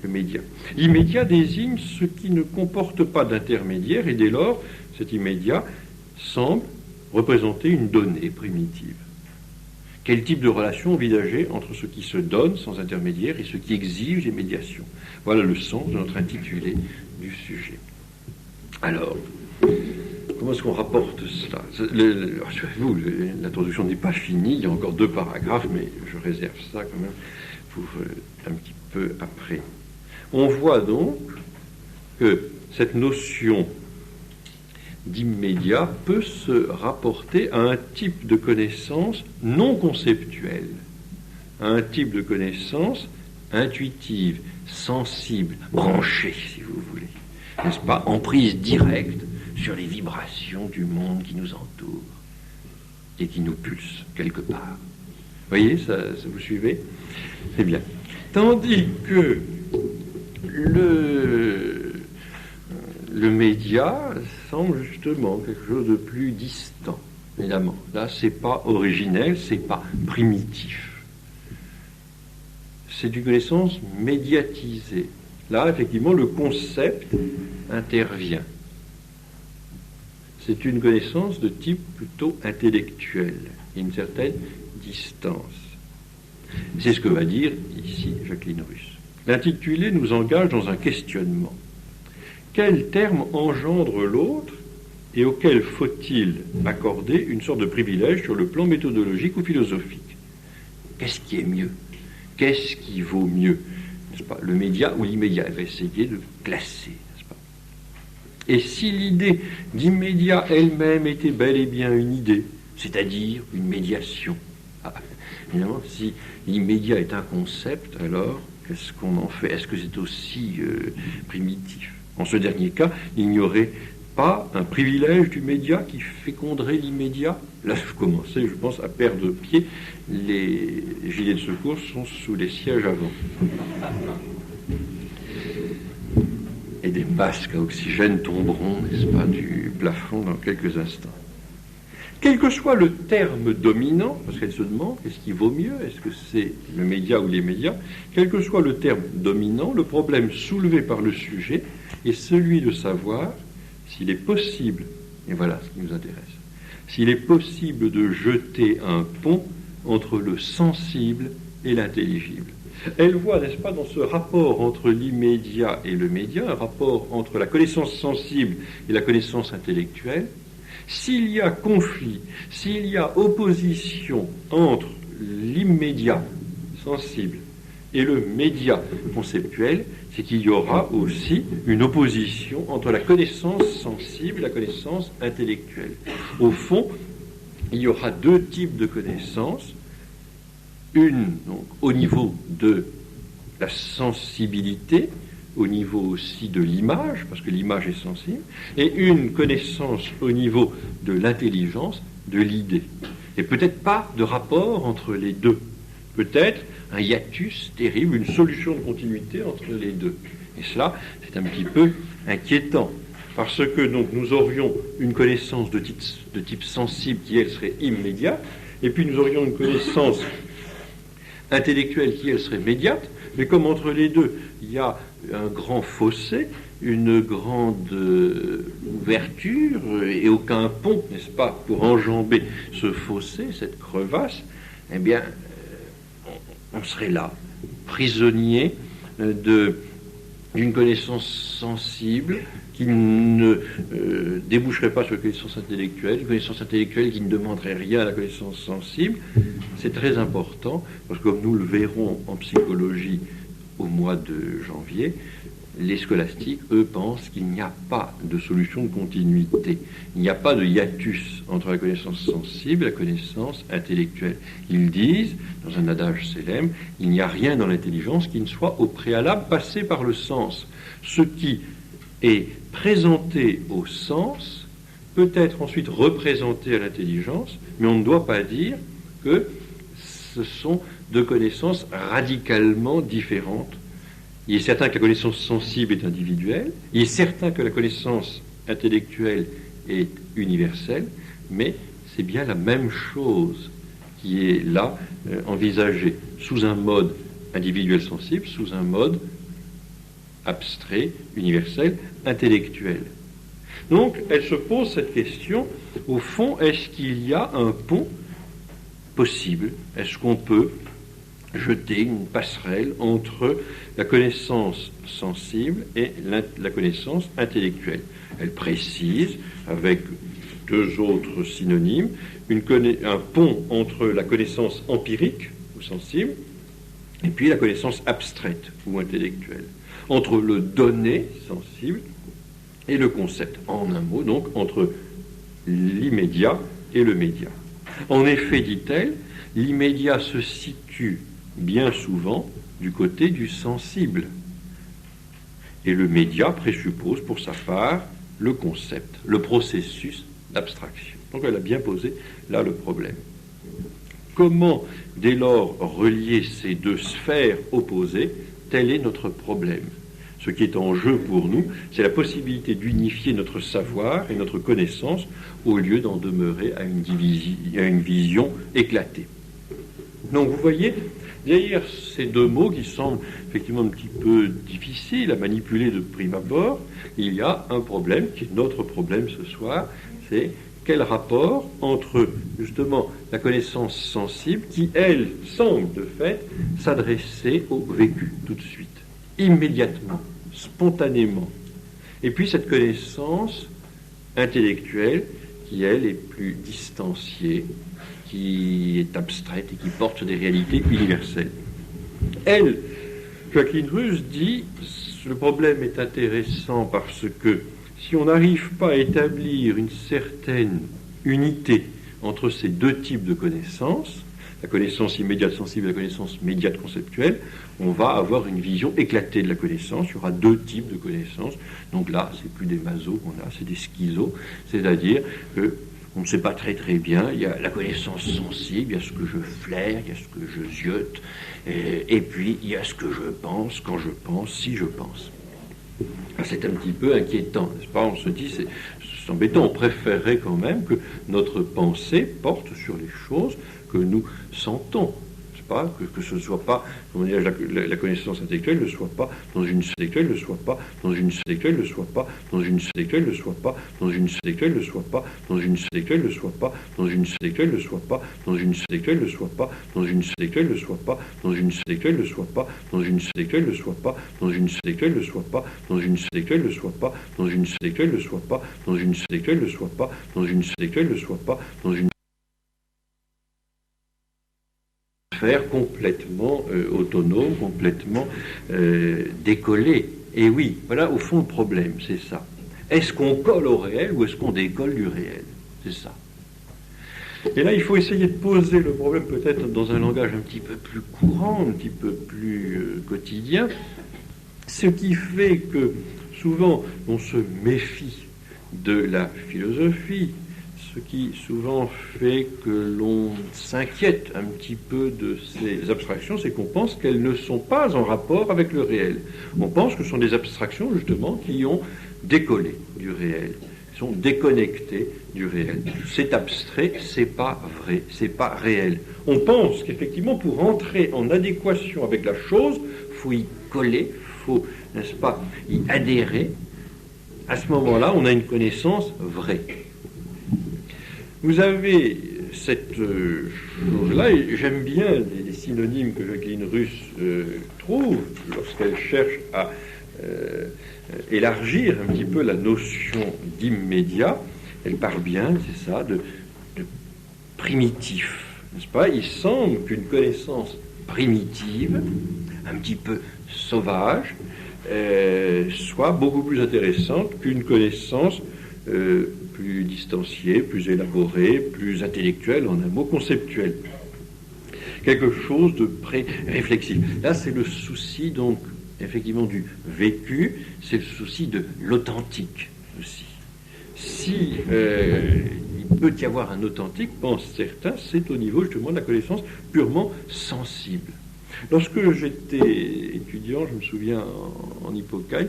Speaker 1: le média. L'immédiat désigne ce qui ne comporte pas d'intermédiaire et dès lors, cet immédiat semble représenter une donnée primitive. Quel type de relation envisager entre ce qui se donne sans intermédiaire et ce qui exige des médiations? Voilà le sens de notre intitulé du sujet. Alors, comment est-ce qu'on rapporte cela? Rassurez-vous, l'introduction n'est pas finie, il y a encore 2 paragraphes, mais je réserve ça quand même pour un petit peu après. On voit donc que cette notion d'immédiat peut se rapporter à un type de connaissance non conceptuelle, à un type de connaissance intuitive, sensible, branchée, si vous voulez, n'est-ce pas, en prise directe sur les vibrations du monde qui nous entoure et qui nous pulse quelque part. Vous voyez, ça vous suivez? C'est bien. Tandis que le média semble justement quelque chose de plus distant, évidemment. Là, c'est pas originel, c'est pas primitif. C'est une connaissance médiatisée. Là, effectivement, le concept intervient. C'est une connaissance de type plutôt intellectuel, une certaine distance. C'est ce que va dire ici Jacqueline Russe. L'intitulé nous engage dans un questionnement. Quel terme engendre l'autre et auquel faut-il accorder une sorte de privilège sur le plan méthodologique ou philosophique? Qu'est-ce qui est mieux? Qu'est-ce qui vaut mieux? N'est-ce pas? Le média ou l'immédiat? Elle va essayer de classer, n'est-ce pas? Et si l'idée d'immédiat elle-même était bel et bien une idée, c'est-à-dire une médiation, évidemment, si l'immédiat est un concept, alors qu'est-ce qu'on en fait? Est-ce que c'est aussi primitif? En ce dernier cas, il n'y aurait pas un privilège du média qui féconderait l'immédiat? Là, vous commencez, je pense, à perdre pied. Les gilets de secours sont sous les sièges avant. Et des masques à oxygène tomberont, n'est-ce pas, du plafond dans quelques instants. Quel que soit le terme dominant, parce qu'elle se demande qu'est-ce qui vaut mieux, est-ce que c'est le média ou les médias, quel que soit le terme dominant, le problème soulevé par le sujet est celui de savoir s'il est possible, et voilà ce qui nous intéresse, s'il est possible de jeter un pont entre le sensible et l'intelligible. Elle voit, n'est-ce pas, dans ce rapport entre l'immédiat et le média, un rapport entre la connaissance sensible et la connaissance intellectuelle. S'il y a conflit, s'il y a opposition entre l'immédiat sensible et le média conceptuel, c'est qu'il y aura aussi une opposition entre la connaissance sensible et la connaissance intellectuelle. Au fond, il y aura 2 types de connaissances, une donc, au niveau de la sensibilité, au niveau aussi de l'image, parce que l'image est sensible, et une connaissance au niveau de l'intelligence, de l'idée. Et peut-être pas de rapport entre les deux. Peut-être un hiatus terrible, une solution de continuité entre les deux. Et cela, c'est un petit peu inquiétant, parce que donc nous aurions une connaissance de type sensible qui, elle, serait immédiate, et puis nous aurions une connaissance intellectuelle qui, elle, serait médiate, mais comme entre les deux, il y a un grand fossé, une grande ouverture et aucun pont, n'est-ce pas, pour enjamber ce fossé, cette crevasse, eh bien, on serait là, prisonnier d'une connaissance sensible qui ne déboucherait pas sur la connaissance intellectuelle, une connaissance intellectuelle qui ne demanderait rien à la connaissance sensible. C'est très important, parce que comme nous le verrons en psychologie au mois de janvier, les scolastiques, eux, pensent qu'il n'y a pas de solution de continuité. Il n'y a pas de hiatus entre la connaissance sensible et la connaissance intellectuelle. Ils disent, dans un adage célèbre, il n'y a rien dans l'intelligence qui ne soit au préalable passé par le sens. Ce qui est présenté au sens peut être ensuite représenté à l'intelligence, mais on ne doit pas dire que ce sont deux connaissances radicalement différentes. Il est certain que la connaissance sensible est individuelle, il est certain que la connaissance intellectuelle est universelle, mais c'est bien la même chose qui est là envisagée sous un mode individuel sensible, sous un mode abstrait, universel, intellectuel. Donc, elle se pose cette question, au fond, est-ce qu'il y a un pont possible? Est-ce qu'on peut jeter une passerelle entre la connaissance sensible et la connaissance intellectuelle? Elle précise, avec deux autres synonymes, un pont entre la connaissance empirique ou sensible et puis la connaissance abstraite ou intellectuelle, entre le donné sensible et le concept. En un mot, donc, entre l'immédiat et le média. En effet, dit-elle, l'immédiat se situe bien souvent du côté du sensible. Et le média présuppose pour sa part le concept, le processus d'abstraction. Donc elle a bien posé là le problème. Comment dès lors relier ces deux sphères opposées? Tel est notre problème. Ce qui est en jeu pour nous, c'est la possibilité d'unifier notre savoir et notre connaissance au lieu d'en demeurer à une vision éclatée. Donc vous voyez, derrière ces deux mots qui semblent effectivement un petit peu difficiles à manipuler de prime abord, il y a un problème qui est notre problème ce soir, c'est quel rapport entre justement la connaissance sensible qui, elle, semble de fait s'adresser au vécu tout de suite, immédiatement, spontanément, et puis cette connaissance intellectuelle qui, elle, est plus distanciée, qui est abstraite et qui porte des réalités universelles. Elle, Jacqueline Ruse, dit le problème est intéressant parce que si on n'arrive pas à établir une certaine unité entre ces deux types de connaissances, la connaissance immédiate sensible et la connaissance médiate conceptuelle, on va avoir une vision éclatée de la connaissance. Il y aura deux types de connaissances. Donc là, c'est plus des masos qu'on a, c'est des schizos, c'est-à-dire que on ne sait pas très très bien, il y a la connaissance sensible, il y a ce que je flaire, il y a ce que je ziote, et puis il y a ce que je pense, quand je pense, si je pense. C'est un petit peu inquiétant, n'est-ce pas? On se dit, c'est embêtant, on préférerait quand même que notre pensée porte sur les choses que nous sentons. Pas, que ce ne soit pas, comment dire, la connaissance intellectuelle ne soit pas dans une intellectuelle, ne soit pas dans une intellectuelle, ne soit pas dans une intellectuelle, ne soit pas dans une intellectuelle, ne soit pas dans une intellectuelle, ne soit pas dans une intellectuelle, ne soit pas dans une intellectuelle, ne soit pas dans une intellectuelle, ne soit pas dans une intellectuelle, ne soit pas dans une intellectuelle, ne soit pas dans une intellectuelle, ne soit pas dans une intellectuelle, ne soit pas dans une intellectuelle, ne soit pas dans une intellectuelle, ne soit pas dans une intellectuelle, ne soit pas dans une complètement autonome, complètement décollé. Et oui, voilà au fond le problème, c'est ça. Est-ce qu'on colle au réel ou est-ce qu'on décolle du réel? C'est ça. Et là, il faut essayer de poser le problème peut-être dans un langage un petit peu plus courant, un petit peu plus quotidien, ce qui fait que souvent on se méfie de la philosophie, ce qui souvent fait que l'on s'inquiète un petit peu de ces abstractions, c'est qu'on pense qu'elles ne sont pas en rapport avec le réel. On pense que ce sont des abstractions, justement, qui ont décollé du réel, Ils sont déconnectés du réel. C'est abstrait, c'est pas vrai, c'est pas réel. On pense qu'effectivement, pour entrer en adéquation avec la chose, il faut y coller, il faut, n'est-ce pas, y adhérer. À ce moment-là, on a une connaissance vraie. Vous avez cette chose-là, et j'aime bien les synonymes que Jacqueline Russe trouve lorsqu'elle cherche à élargir un petit peu la notion d'immédiat. Elle parle bien, c'est ça, de primitif, n'est-ce pas? Il semble qu'une connaissance primitive, un petit peu sauvage, soit beaucoup plus intéressante qu'une connaissance plus distanciée, plus élaborée, plus intellectuelle, en un mot conceptuel. Quelque chose de pré-réflexif. Là, c'est le souci, donc, effectivement, du vécu, c'est le souci de l'authentique aussi. Si il peut y avoir un authentique, pensent certains, c'est au niveau, justement, de la connaissance purement sensible. Lorsque j'étais étudiant, je me souviens, en Hippocagne,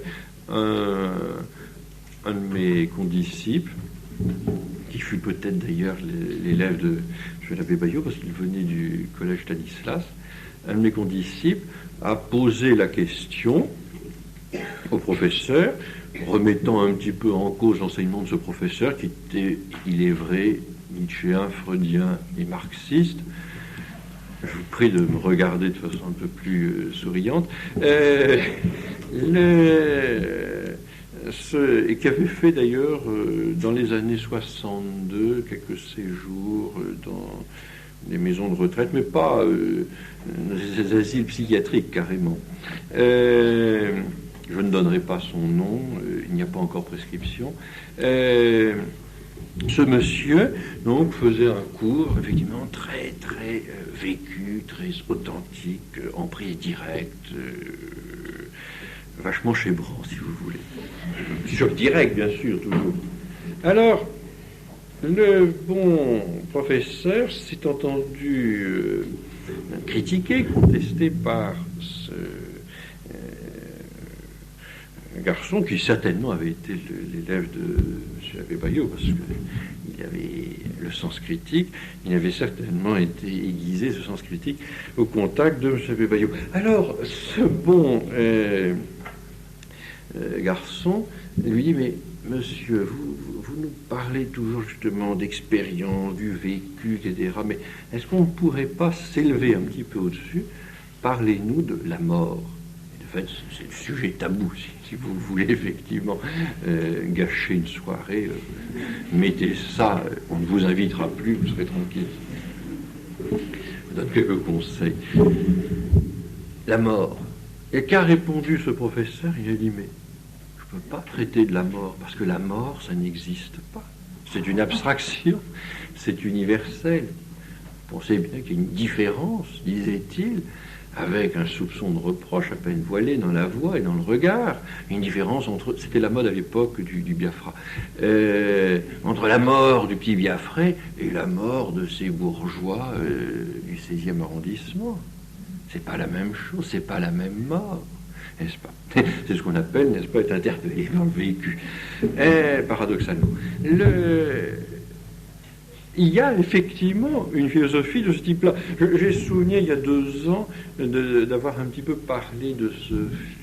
Speaker 1: un de mes condisciples, qui fut peut-être d'ailleurs l'élève de l'abbé Bayot, parce qu'il venait du collège Stanislas, un de mes condisciples a posé la question au professeur, remettant un petit peu en cause l'enseignement de ce professeur, qui était, il est vrai, nietzschéen, freudien et marxiste. Je vous prie de me regarder de façon un peu plus souriante. Et qui avait fait d'ailleurs dans les années 62 quelques séjours dans des maisons de retraite, mais pas des asiles psychiatriques carrément. Je ne donnerai pas son nom, il n'y a pas encore prescription. Ce monsieur, donc, faisait un cours, effectivement, très, très vécu, très authentique, en prise directe, vachement chébrant, si vous voulez. Sur direct, bien sûr, toujours. Alors, le bon professeur s'est entendu critiqué, contesté par ce garçon qui certainement avait été l'élève de M. Abbé Bayot, parce qu'il avait le sens critique, il avait certainement été aiguisé, ce sens critique, au contact de M. Abbé Bayot. Alors, ce bon garçon lui dit, mais monsieur, vous nous parlez toujours justement d'expérience, du vécu, etc., mais est-ce qu'on ne pourrait pas s'élever un petit peu au-dessus? Parlez-nous de la mort. En fait, c'est le sujet tabou, si vous voulez effectivement gâcher une soirée, mettez ça, on ne vous invitera plus, vous serez tranquille. Je vous donne quelques conseils. La mort. Et qu'a répondu ce professeur? Il a dit, mais je ne peux pas traiter de la mort, parce que la mort, ça n'existe pas. C'est une abstraction, c'est universel. Vous pensez bien qu'il y a une différence, disait-il, avec un soupçon de reproche à peine voilé dans la voix et dans le regard, une différence entre, c'était la mode à l'époque du Biafra, entre la mort du petit Biafrais et la mort de ces bourgeois du 16e arrondissement. C'est pas la même chose, c'est pas la même mort, n'est-ce pas? C'est ce qu'on appelle, n'est-ce pas, être interpellé dans le vécu. Paradoxalement. Il y a effectivement une philosophie de ce type-là. J'ai souvenir, il y a 2 ans, d'avoir un petit peu parlé de ce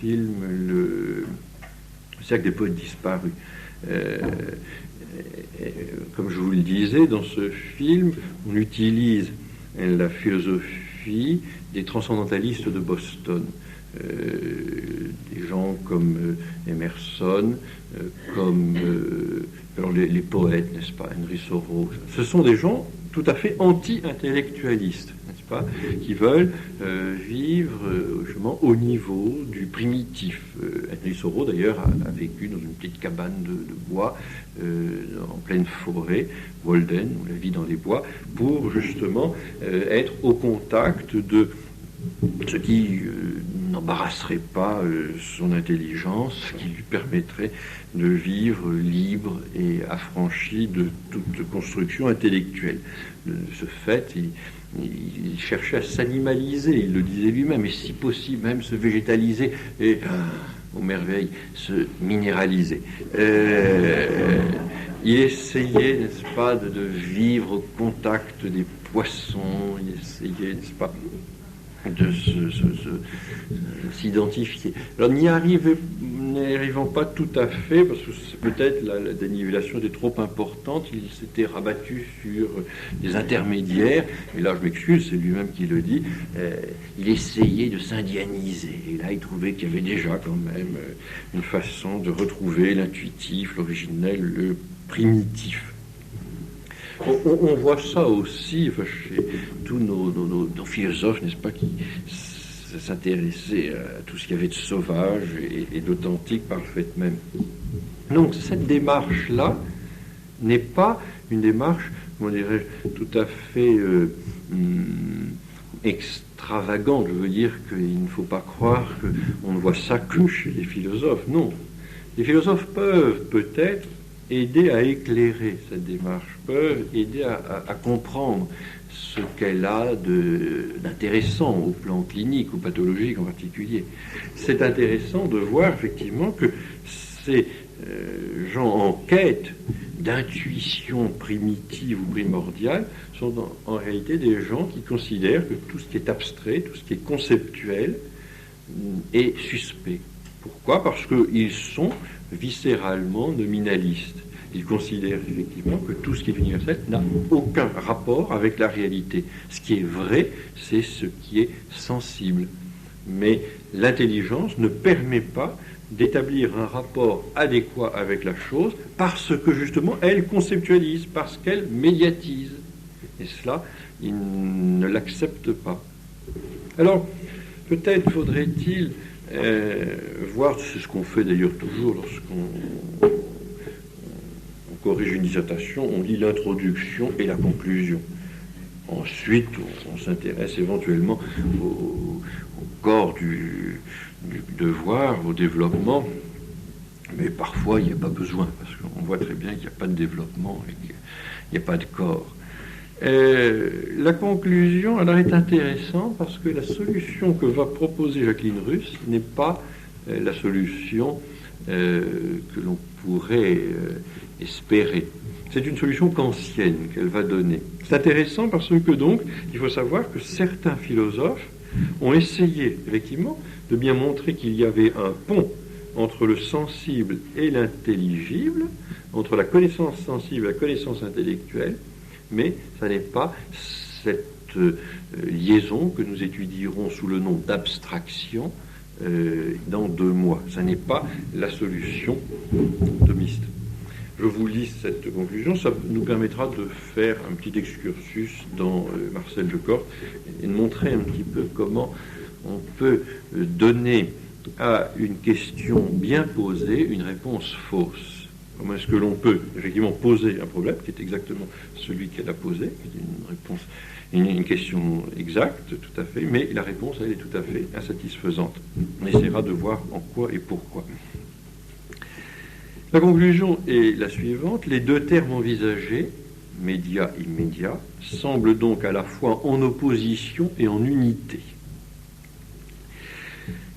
Speaker 1: film, le Cercle des poètes disparus. Comme je vous le disais, dans ce film, on utilise la philosophie des transcendantalistes de Boston. Des gens comme Emerson, comme alors les poètes, n'est-ce pas, Henry Thoreau. Ce sont des gens tout à fait anti-intellectualistes, n'est-ce pas, qui veulent vivre justement au niveau du primitif. Henry Thoreau, d'ailleurs, a vécu dans une petite cabane de bois en pleine forêt, Walden, on la vit dans les bois, pour justement être au contact de ce qui n'embarrasserait pas son intelligence, ce qui lui permettrait de vivre libre et affranchi de toute construction intellectuelle. De ce fait, il cherchait à s'animaliser, il le disait lui-même, et si possible même se végétaliser et, aux merveilles, se minéraliser. Il essayait, n'est-ce pas, de vivre au contact des poissons, il essayait, n'est-ce pas, de s'identifier. Alors n'arrivant pas tout à fait, parce que peut-être la dénivellation était trop importante, il s'était rabattu sur des intermédiaires, et là je m'excuse, c'est lui-même qui le dit, il essayait de s'indianiser, et là il trouvait qu'il y avait déjà quand même une façon de retrouver l'intuitif, l'originel, le primitif. On voit ça aussi chez tous nos philosophes, n'est-ce pas, qui s'intéressaient à tout ce qu'il y avait de sauvage et d'authentique par le fait même. Donc cette démarche-là n'est pas une démarche, comment dirais-je, tout à fait extravagante. Je veux dire qu'il ne faut pas croire qu'on ne voit ça que chez les philosophes. Non. Les philosophes peuvent peut-être aider à éclairer cette démarche, peuvent aider à comprendre ce qu'elle a d'intéressant au plan clinique ou pathologique en particulier. C'est intéressant de voir effectivement que ces gens en quête d'intuition primitive ou primordiale sont en réalité des gens qui considèrent que tout ce qui est abstrait, tout ce qui est conceptuel est suspect. Pourquoi ? Parce qu'ils sont viscéralement nominalistes. Ils considèrent effectivement que tout ce qui est universel n'a aucun rapport avec la réalité. Ce qui est vrai, c'est ce qui est sensible. Mais l'intelligence ne permet pas d'établir un rapport adéquat avec la chose parce que justement elle conceptualise, parce qu'elle médiatise. Et cela, ils ne l'acceptent pas. Alors, peut-être faudrait-il voir, c'est ce qu'on fait d'ailleurs toujours lorsqu'on corrige une dissertation, on lit l'introduction et la conclusion. Ensuite, on s'intéresse éventuellement au corps du devoir, au développement, mais parfois il n'y a pas besoin, parce qu'on voit très bien qu'il n'y a pas de développement et qu'il n'y a pas de corps. La conclusion, alors, est intéressante parce que la solution que va proposer Jacqueline Russe n'est pas la solution que l'on pourrait espérer. C'est une solution kantienne qu'elle va donner. C'est intéressant parce que donc, il faut savoir que certains philosophes ont essayé, effectivement, de bien montrer qu'il y avait un pont entre le sensible et l'intelligible, entre la connaissance sensible et la connaissance intellectuelle, mais ça n'est pas cette liaison que nous étudierons sous le nom d'abstraction dans 2 mois. Ça n'est pas la solution thomiste. Je vous lis cette conclusion, ça nous permettra de faire un petit excursus dans Marcel Lecorte et de montrer un petit peu comment on peut donner à une question bien posée une réponse fausse. Comment est-ce que l'on peut effectivement poser un problème qui est exactement celui qu'elle a posé, qui est une réponse, une question exacte, tout à fait, mais la réponse, elle est tout à fait insatisfaisante. On essaiera de voir en quoi et pourquoi. La conclusion est la suivante. Les 2 termes envisagés, média et immédiat, semblent donc à la fois en opposition et en unité.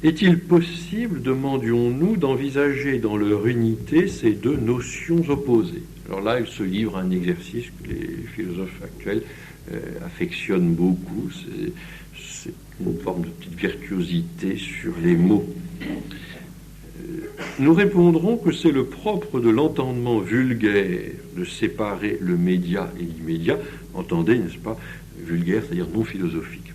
Speaker 1: Est-il possible, demandions-nous, d'envisager dans leur unité ces 2 notions opposées ? Alors là, il se livre à un exercice que les philosophes actuels affectionnent beaucoup. C'est une forme de petite virtuosité sur les mots. Nous répondrons que c'est le propre de l'entendement vulgaire de séparer le média et l'immédiat. Entendez, n'est-ce pas, vulgaire, c'est-à-dire non philosophique.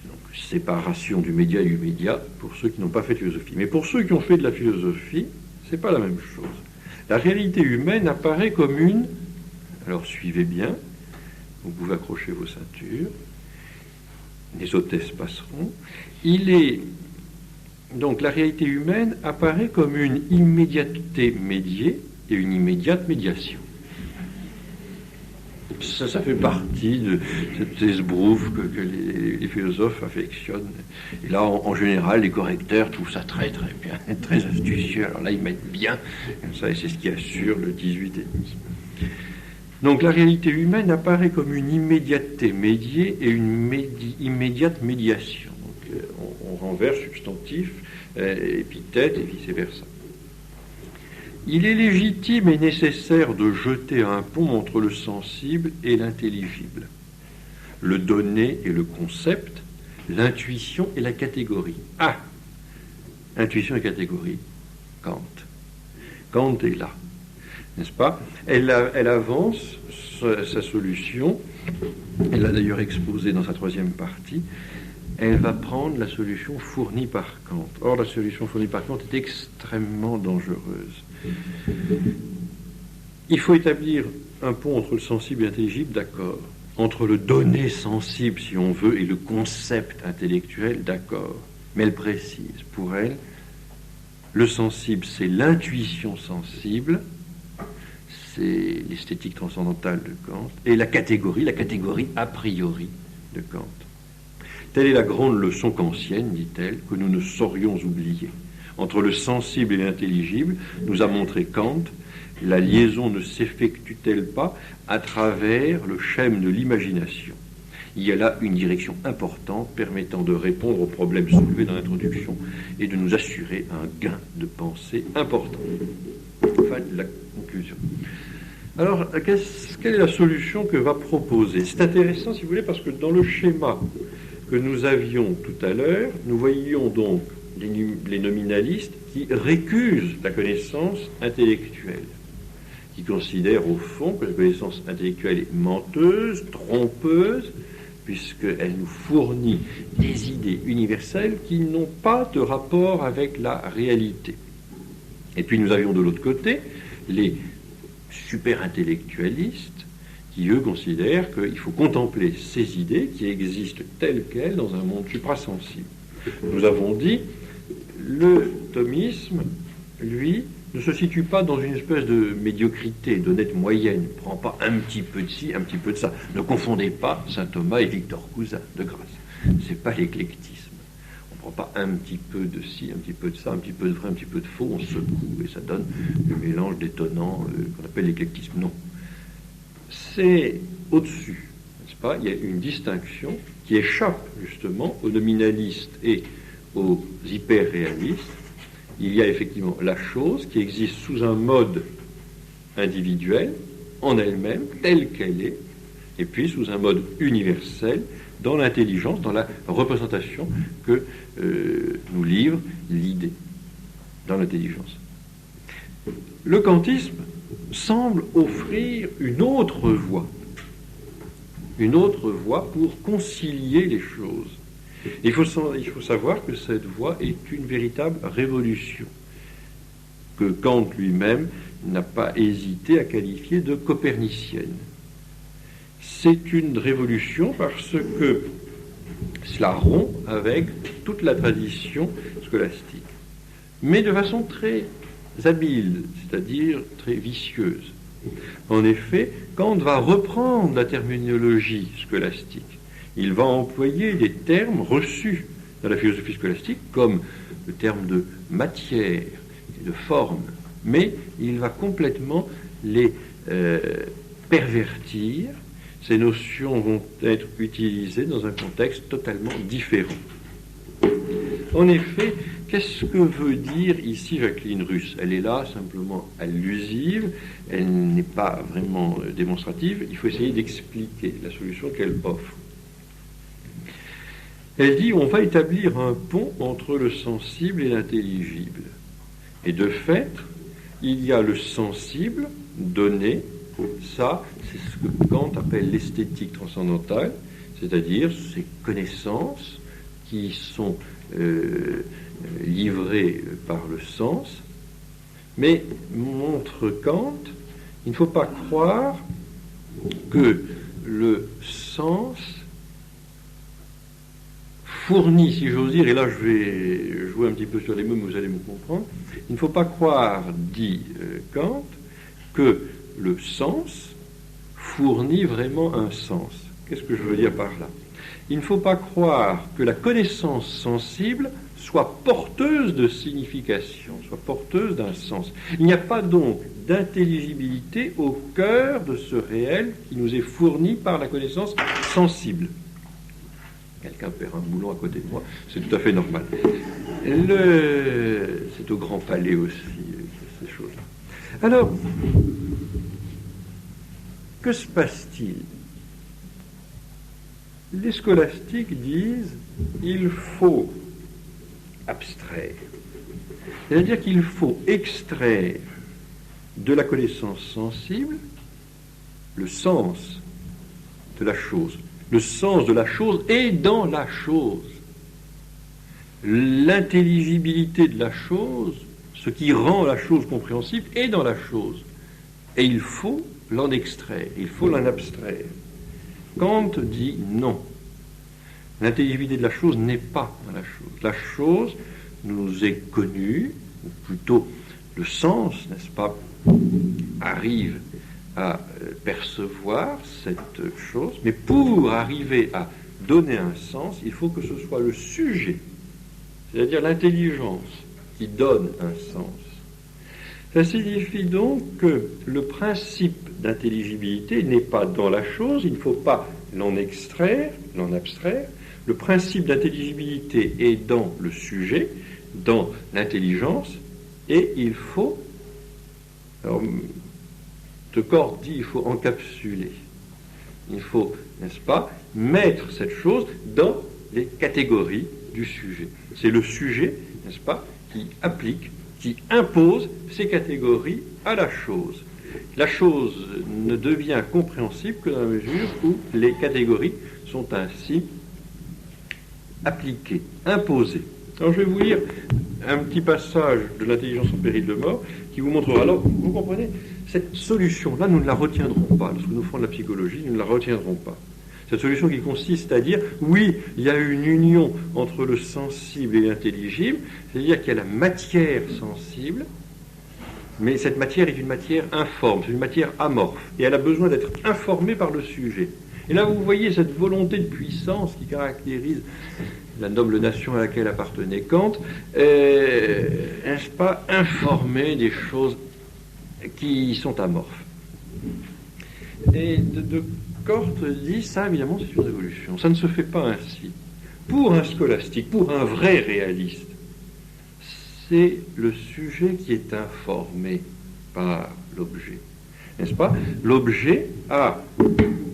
Speaker 1: Donc, séparation du média et du média pour ceux qui n'ont pas fait de philosophie. Mais pour ceux qui ont fait de la philosophie, c'est pas la même chose. La réalité humaine apparaît comme une... Alors, suivez bien. Vous pouvez accrocher vos ceintures. Les hôtesses passeront. Donc la réalité humaine apparaît comme une immédiateté médiée et une immédiate médiation. Ça fait partie de cette esbrouffe que les philosophes affectionnent. Et là, en général, les correcteurs trouvent ça très très bien, très astucieux. Alors là, ils mettent bien, comme ça, et c'est ce qui assure le 18,5. Donc la réalité humaine apparaît comme une immédiateté médiée et une immédiate médiation. Donc on renverse substantif, épithète et vice-versa. Il est légitime et nécessaire de jeter un pont entre le sensible et l'intelligible, le donné et le concept, l'intuition et la catégorie. Ah, intuition et catégorie, Kant. Kant est là, n'est-ce pas? Elle avance sa solution, elle l'a d'ailleurs exposée dans sa troisième partie. Elle va prendre la solution fournie par Kant. Or, la solution fournie par Kant est extrêmement dangereuse. Il faut établir un pont entre le sensible et l'intelligible, d'accord. Entre le donné sensible, si on veut, et le concept intellectuel, d'accord. Mais elle précise, pour elle, le sensible, c'est l'intuition sensible, c'est l'esthétique transcendantale de Kant, et la catégorie a priori de Kant. Telle est la grande leçon kantienne, dit-elle, que nous ne saurions oublier. Entre le sensible et l'intelligible, nous a montré Kant, la liaison ne s'effectue-t-elle pas à travers le schème de l'imagination? Il y a là une direction importante permettant de répondre aux problèmes soulevés dans l'introduction et de nous assurer un gain de pensée important. Fin de la conclusion. Alors, quelle est la solution que va proposer? C'est intéressant, si vous voulez, parce que dans le schéma que nous avions tout à l'heure, nous voyions donc les nominalistes qui récusent la connaissance intellectuelle, qui considèrent au fond que la connaissance intellectuelle est menteuse, trompeuse, puisqu'elle nous fournit des idées universelles qui n'ont pas de rapport avec la réalité. Et puis nous avions de l'autre côté les super-intellectualistes qui, eux, considèrent qu'il faut contempler ces idées qui existent telles quelles dans un monde suprasensible. Nous avons dit, le thomisme, lui, ne se situe pas dans une espèce de médiocrité, d'honnête moyenne. Ne prend pas un petit peu de ci, un petit peu de ça. Ne confondez pas saint Thomas et Victor Cousin, de grâce. C'est pas l'éclectisme. On ne prend pas un petit peu de ci, un petit peu de ça, un petit peu de vrai, un petit peu de faux, on secoue et ça donne le mélange détonnant qu'on appelle l'éclectisme. Non. C'est au-dessus, n'est-ce pas? Il y a une distinction qui échappe justement aux nominalistes et aux hyper-réalistes. Il y a effectivement la chose qui existe sous un mode individuel, en elle-même, telle qu'elle est, et puis sous un mode universel, dans l'intelligence, dans la représentation que nous livre l'idée, dans l'intelligence. Le kantisme semble offrir une autre voie pour concilier les choses. Il faut savoir que cette voie est une véritable révolution, que Kant lui-même n'a pas hésité à qualifier de copernicienne. C'est une révolution parce que cela rompt avec toute la tradition scolastique, mais de façon très habile, c'est-à-dire très vicieuse. En effet, Kant va reprendre la terminologie scolastique. Il va employer des termes reçus dans la philosophie scolastique, comme le terme de matière et de forme, mais il va complètement les pervertir. Ces notions vont être utilisées dans un contexte totalement différent. En effet, qu'est-ce que veut dire ici Jacqueline Russe? Elle est là simplement allusive, elle n'est pas vraiment démonstrative. Il faut essayer d'expliquer la solution qu'elle offre. Elle dit on va établir un pont entre le sensible et l'intelligible. Et de fait, il y a le sensible donné, ça c'est ce que Kant appelle l'esthétique transcendantale, c'est-à-dire ces connaissances qui sont livrées par le sens, mais montre Kant, il ne faut pas croire que le sens fournit, si j'ose dire, et là je vais jouer un petit peu sur les mots, mais vous allez me comprendre, il ne faut pas croire, dit Kant, que le sens fournit vraiment un sens. Qu'est-ce que je veux dire par là? Il ne faut pas croire que la connaissance sensible soit porteuse de signification, soit porteuse d'un sens. Il n'y a pas donc d'intelligibilité au cœur de ce réel qui nous est fourni par la connaissance sensible. Quelqu'un perd un boulon à côté de moi, c'est tout à fait normal. C'est au Grand Palais aussi, ces choses-là. Alors, que se passe-t-il? Les scolastiques disent il faut abstraire. C'est-à-dire qu'il faut extraire de la connaissance sensible le sens de la chose. Le sens de la chose est dans la chose. L'intelligibilité de la chose, ce qui rend la chose compréhensible, est dans la chose. Et il faut l'en extraire, il faut l'en abstraire. Kant dit non. L'intelligibilité de la chose n'est pas dans la chose. La chose nous est connue, ou plutôt le sens, n'est-ce pas, arrive à percevoir cette chose, mais pour arriver à donner un sens, il faut que ce soit le sujet, c'est-à-dire l'intelligence, qui donne un sens. Ça signifie donc que le principe d'intelligibilité n'est pas dans la chose, il ne faut pas l'en extraire, l'en abstraire. Le principe d'intelligibilité est dans le sujet, dans l'intelligence, et il faut, alors, Descartes dit, il faut encapsuler. Il faut, n'est-ce pas, mettre cette chose dans les catégories du sujet. C'est le sujet, n'est-ce pas, qui applique, qui impose ces catégories à la chose. La chose ne devient compréhensible que dans la mesure où les catégories sont ainsi appliquées, imposées. Alors je vais vous lire un petit passage de l'intelligence en péril de mort qui vous montrera. Alors, vous comprenez, cette solution-là, nous ne la retiendrons pas. Lorsque nous ferons de la psychologie, nous ne la retiendrons pas. Cette solution qui consiste à dire, oui, il y a une union entre le sensible et l'intelligible, c'est-à-dire qu'il y a la matière sensible, mais cette matière est une matière informe, c'est une matière amorphe, et elle a besoin d'être informée par le sujet. Et là, vous voyez cette volonté de puissance qui caractérise la noble nation à laquelle appartenait Kant, n'est-ce pas, informer des choses qui sont amorphes. Et Descartes dit, ça évidemment c'est une révolution, ça ne se fait pas ainsi. Pour un scolastique, pour un vrai réaliste, c'est le sujet qui est informé par l'objet, n'est-ce pas? L'objet a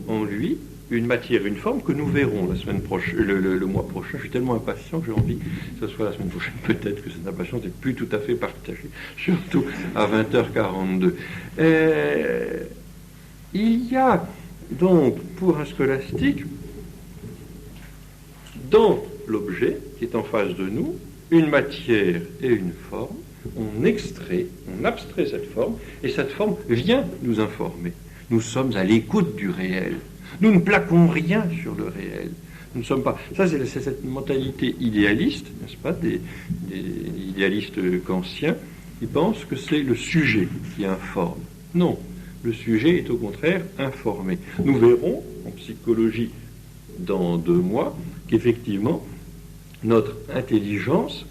Speaker 1: en lui une matière, une forme que nous verrons la semaine prochaine, le mois prochain. Je suis tellement impatient que j'ai envie que ce soit la semaine prochaine. Peut-être que cette impatience n'est plus tout à fait partagée, surtout à 20h42. Il y a donc, pour un scolastique, dans l'objet qui est en face de nous, une matière et une forme. On extrait, on abstrait cette forme, et cette forme vient nous informer. Nous sommes à l'écoute du réel. Nous ne plaquons rien sur le réel. Nous ne sommes pas. Ça, c'est cette mentalité idéaliste, n'est-ce pas, des idéalistes kantiens, qui pensent que c'est le sujet qui informe. Non, le sujet est au contraire informé. Nous verrons en psychologie dans 2 mois qu'effectivement notre intelligence,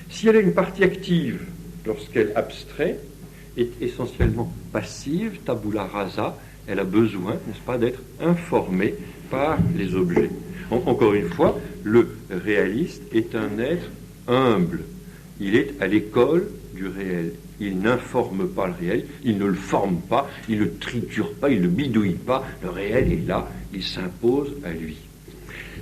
Speaker 1: si elle a une partie active lorsqu'elle abstrait, est essentiellement passive, tabula rasa. Elle a besoin, n'est-ce pas, d'être informée par les objets. Encore une fois, le réaliste est un être humble. Il est à l'école du réel. Il n'informe pas le réel, il ne le forme pas, il ne le triture pas, il ne le bidouille pas. Le réel est là, il s'impose à lui.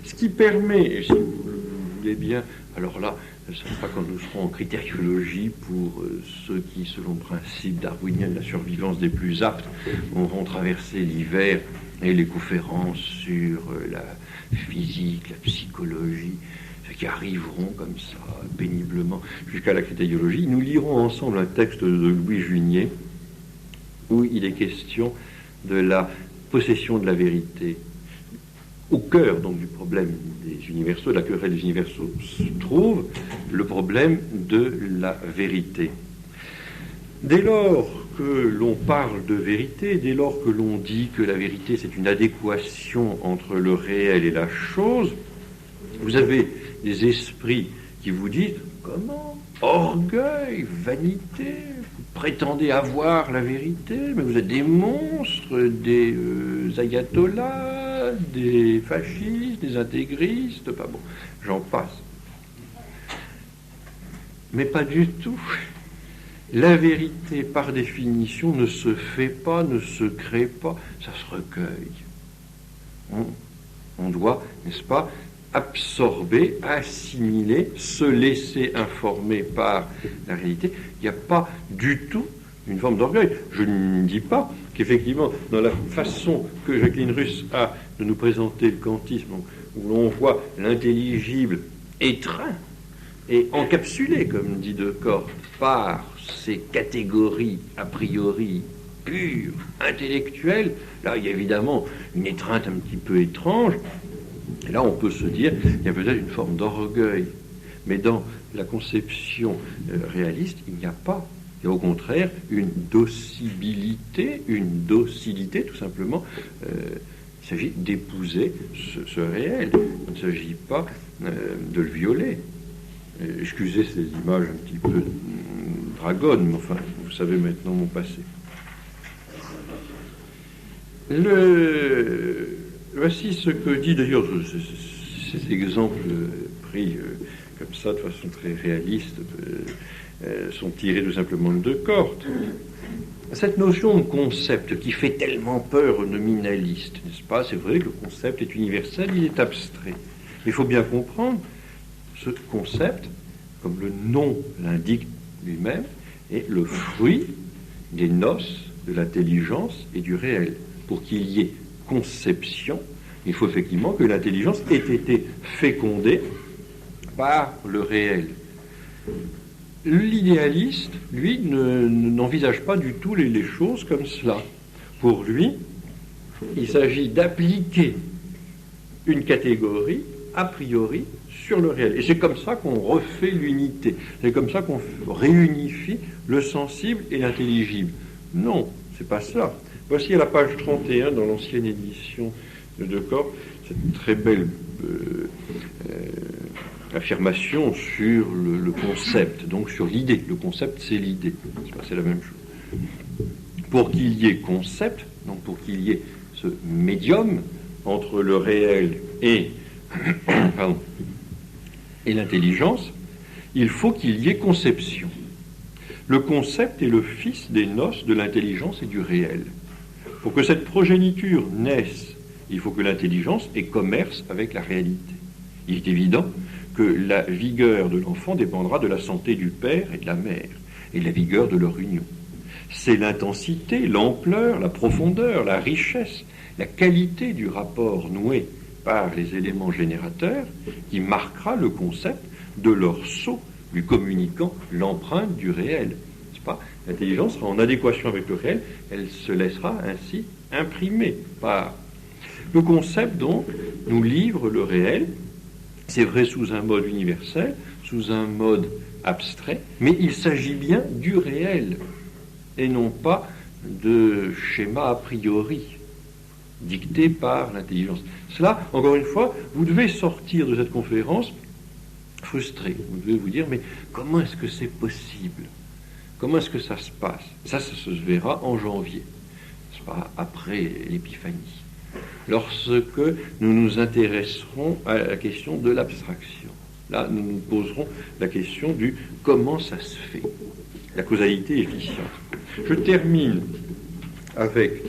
Speaker 1: Ce qui permet, si vous le voulez bien, alors là, ce ne sera pas quand nous serons en critériologie pour ceux qui, selon le principe darwinien de la survivance des plus aptes, auront traversé l'hiver et les conférences sur la physique, la psychologie, ceux qui arriveront comme ça, péniblement, jusqu'à la critériologie. Nous lirons ensemble un texte de Louis Junier où il est question de la possession de la vérité. Au cœur donc du problème des universaux, de la querelle des universaux, se trouve le problème de la vérité. Dès lors que l'on parle de vérité, dès lors que l'on dit que la vérité c'est une adéquation entre le réel et la chose, vous avez des esprits qui vous disent « Comment ? Orgueil, vanité, vous prétendez avoir la vérité, mais vous êtes des monstres, des ayatollahs, des fascistes, des intégristes, pas bon, j'en passe. » Mais pas du tout. La vérité, par définition, ne se fait pas, ne se crée pas, ça se recueille. On doit, n'est-ce pas, absorber, assimiler, se laisser informer par la réalité. Il n'y a pas du tout une forme d'orgueil. Je ne dis pas qu'effectivement, dans la façon que Jacqueline Russe a de nous présenter le kantisme, où l'on voit l'intelligible étreint et encapsulé, comme dit Descartes, par ces catégories a priori pures, intellectuelles, là il y a évidemment une étreinte un petit peu étrange. Et là, on peut se dire, il y a peut-être une forme d'orgueil. Mais dans la conception réaliste, il n'y a pas. Il y a au contraire une docilité, tout simplement. Il s'agit d'épouser ce réel. Il ne s'agit pas de le violer. Excusez ces images un petit peu dragonnes, mais enfin, vous savez maintenant mon passé. Voici ce que dit d'ailleurs, ces exemples pris comme ça de façon très réaliste sont tirés tout simplement de Descartes. Cette notion de concept qui fait tellement peur aux nominalistes, n'est-ce pas? C'est vrai que le concept est universel, il est abstrait. Mais il faut bien comprendre, ce concept, comme le nom l'indique lui-même, est le fruit des noces de l'intelligence et du réel. Pour qu'il y ait conception, il faut effectivement que l'intelligence ait été fécondée par le réel. L'idéaliste, lui, n'envisage pas du tout les choses comme cela. Pour lui, il s'agit d'appliquer une catégorie a priori sur le réel. Et c'est comme ça qu'on refait l'unité. C'est comme ça qu'on réunifie le sensible et l'intelligible. Non, c'est pas ça. Voici à la page 31 dans l'ancienne édition de Descartes, cette très belle affirmation sur le concept, donc sur l'idée. Le concept, c'est l'idée. C'est la même chose. Pour qu'il y ait concept, donc pour qu'il y ait ce médium entre le réel et, et l'intelligence, il faut qu'il y ait conception. Le concept est le fils des noces de l'intelligence et du réel. Pour que cette progéniture naisse, il faut que l'intelligence ait commerce avec la réalité. Il est évident que la vigueur de l'enfant dépendra de la santé du père et de la mère, et de la vigueur de leur union. C'est l'intensité, l'ampleur, la profondeur, la richesse, la qualité du rapport noué par les éléments générateurs qui marquera le concept de leur sceau, lui communiquant l'empreinte du réel. N'est-ce pas? L'intelligence sera en adéquation avec le réel, elle se laissera ainsi imprimer par. Le concept, donc, nous livre le réel. C'est vrai sous un mode universel, sous un mode abstrait, mais il s'agit bien du réel et non pas de schémas a priori dictés par l'intelligence. Cela, encore une fois, vous devez sortir de cette conférence frustré. Vous devez vous dire, mais comment est-ce que c'est possible? Comment est-ce que ça se passe? Ça se verra en janvier, n'est-ce pas, après l'épiphanie, lorsque nous nous intéresserons à la question de l'abstraction. Là, nous nous poserons la question du comment ça se fait, la causalité efficiente. Je termine avec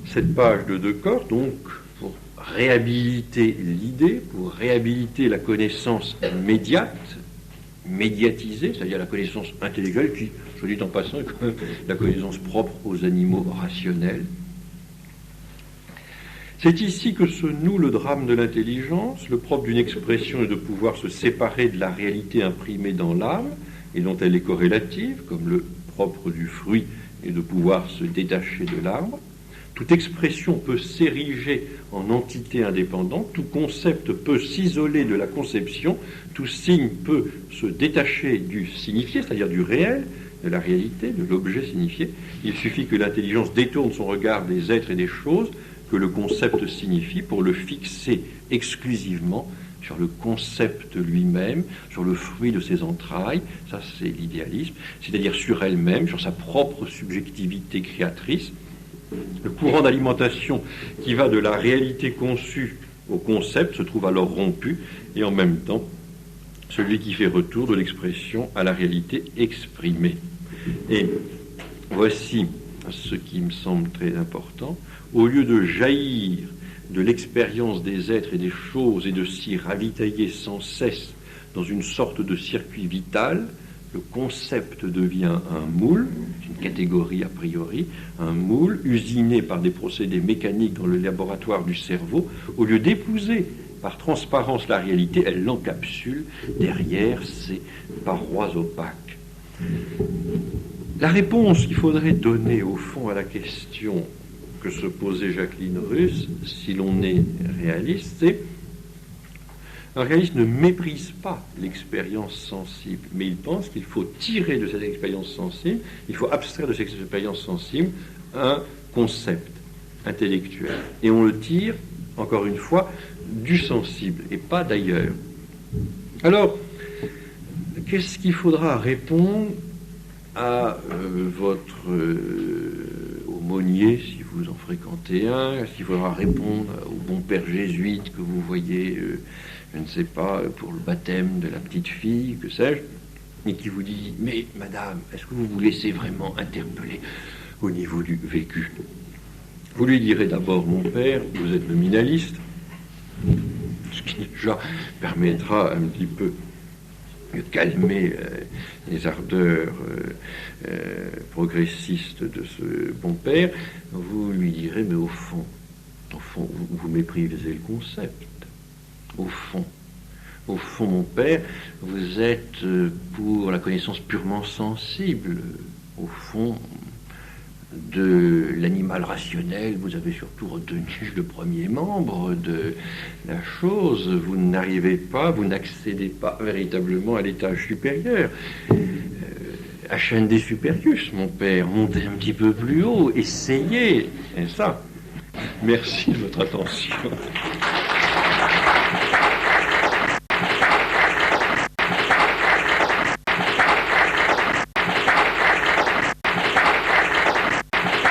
Speaker 1: cette page de Descartes, donc pour réhabiliter l'idée, pour réhabiliter la connaissance médiatisée, c'est-à-dire la connaissance intellectuelle qui, je dis en passant, est quand même la connaissance propre aux animaux rationnels. C'est ici que se noue le drame de l'intelligence. Le propre d'une expression est de pouvoir se séparer de la réalité imprimée dans l'âme et dont elle est corrélative, comme le propre du fruit est de pouvoir se détacher de l'arbre. Toute expression peut s'ériger en entité indépendante, tout concept peut s'isoler de la conception, tout signe peut se détacher du signifié, c'est-à-dire du réel, de la réalité, de l'objet signifié. Il suffit que l'intelligence détourne son regard des êtres et des choses que le concept signifie pour le fixer exclusivement sur le concept lui-même, sur le fruit de ses entrailles, ça c'est l'idéalisme, c'est-à-dire sur elle-même, sur sa propre subjectivité créatrice. Le courant d'alimentation qui va de la réalité conçue au concept se trouve alors rompu, et en même temps, celui qui fait retour de l'expression à la réalité exprimée. Et voici ce qui me semble très important. Au lieu de jaillir de l'expérience des êtres et des choses et de s'y ravitailler sans cesse dans une sorte de circuit vital, le concept devient un moule, une catégorie a priori, un moule usiné par des procédés mécaniques dans le laboratoire du cerveau. Au lieu d'épouser par transparence la réalité, elle l'encapsule derrière ses parois opaques. La réponse qu'il faudrait donner au fond à la question que se posait Jacqueline Russe, si l'on est réaliste, c'est un réaliste ne méprise pas l'expérience sensible, mais il pense qu'il faut tirer de cette expérience sensible, il faut abstraire de cette expérience sensible un concept intellectuel. Et on le tire, encore une fois, du sensible et pas d'ailleurs. Alors, qu'est-ce qu'il faudra répondre à votre aumônier, si vous en fréquentez un? Est-ce qu'il faudra répondre au bon père jésuite que vous voyez, je ne sais pas, pour le baptême de la petite fille, que sais-je, et qui vous dit: mais madame, est-ce que vous vous laissez vraiment interpeller au niveau du vécu? Vous lui direz d'abord: mon père, vous êtes nominaliste, ce qui déjà permettra un petit peu de calmer les ardeurs progressistes de ce bon père. Vous lui direz: mais au fond, vous méprisez le concept. Au fond, mon père, vous êtes pour la connaissance purement sensible. Au fond de l'animal rationnel, vous avez surtout retenu le premier membre de la chose. Vous n'arrivez pas, vous n'accédez pas véritablement à l'étage supérieur. Ascendez superius, mon père, montez un petit peu plus haut, essayez. Et ça. Merci de votre attention.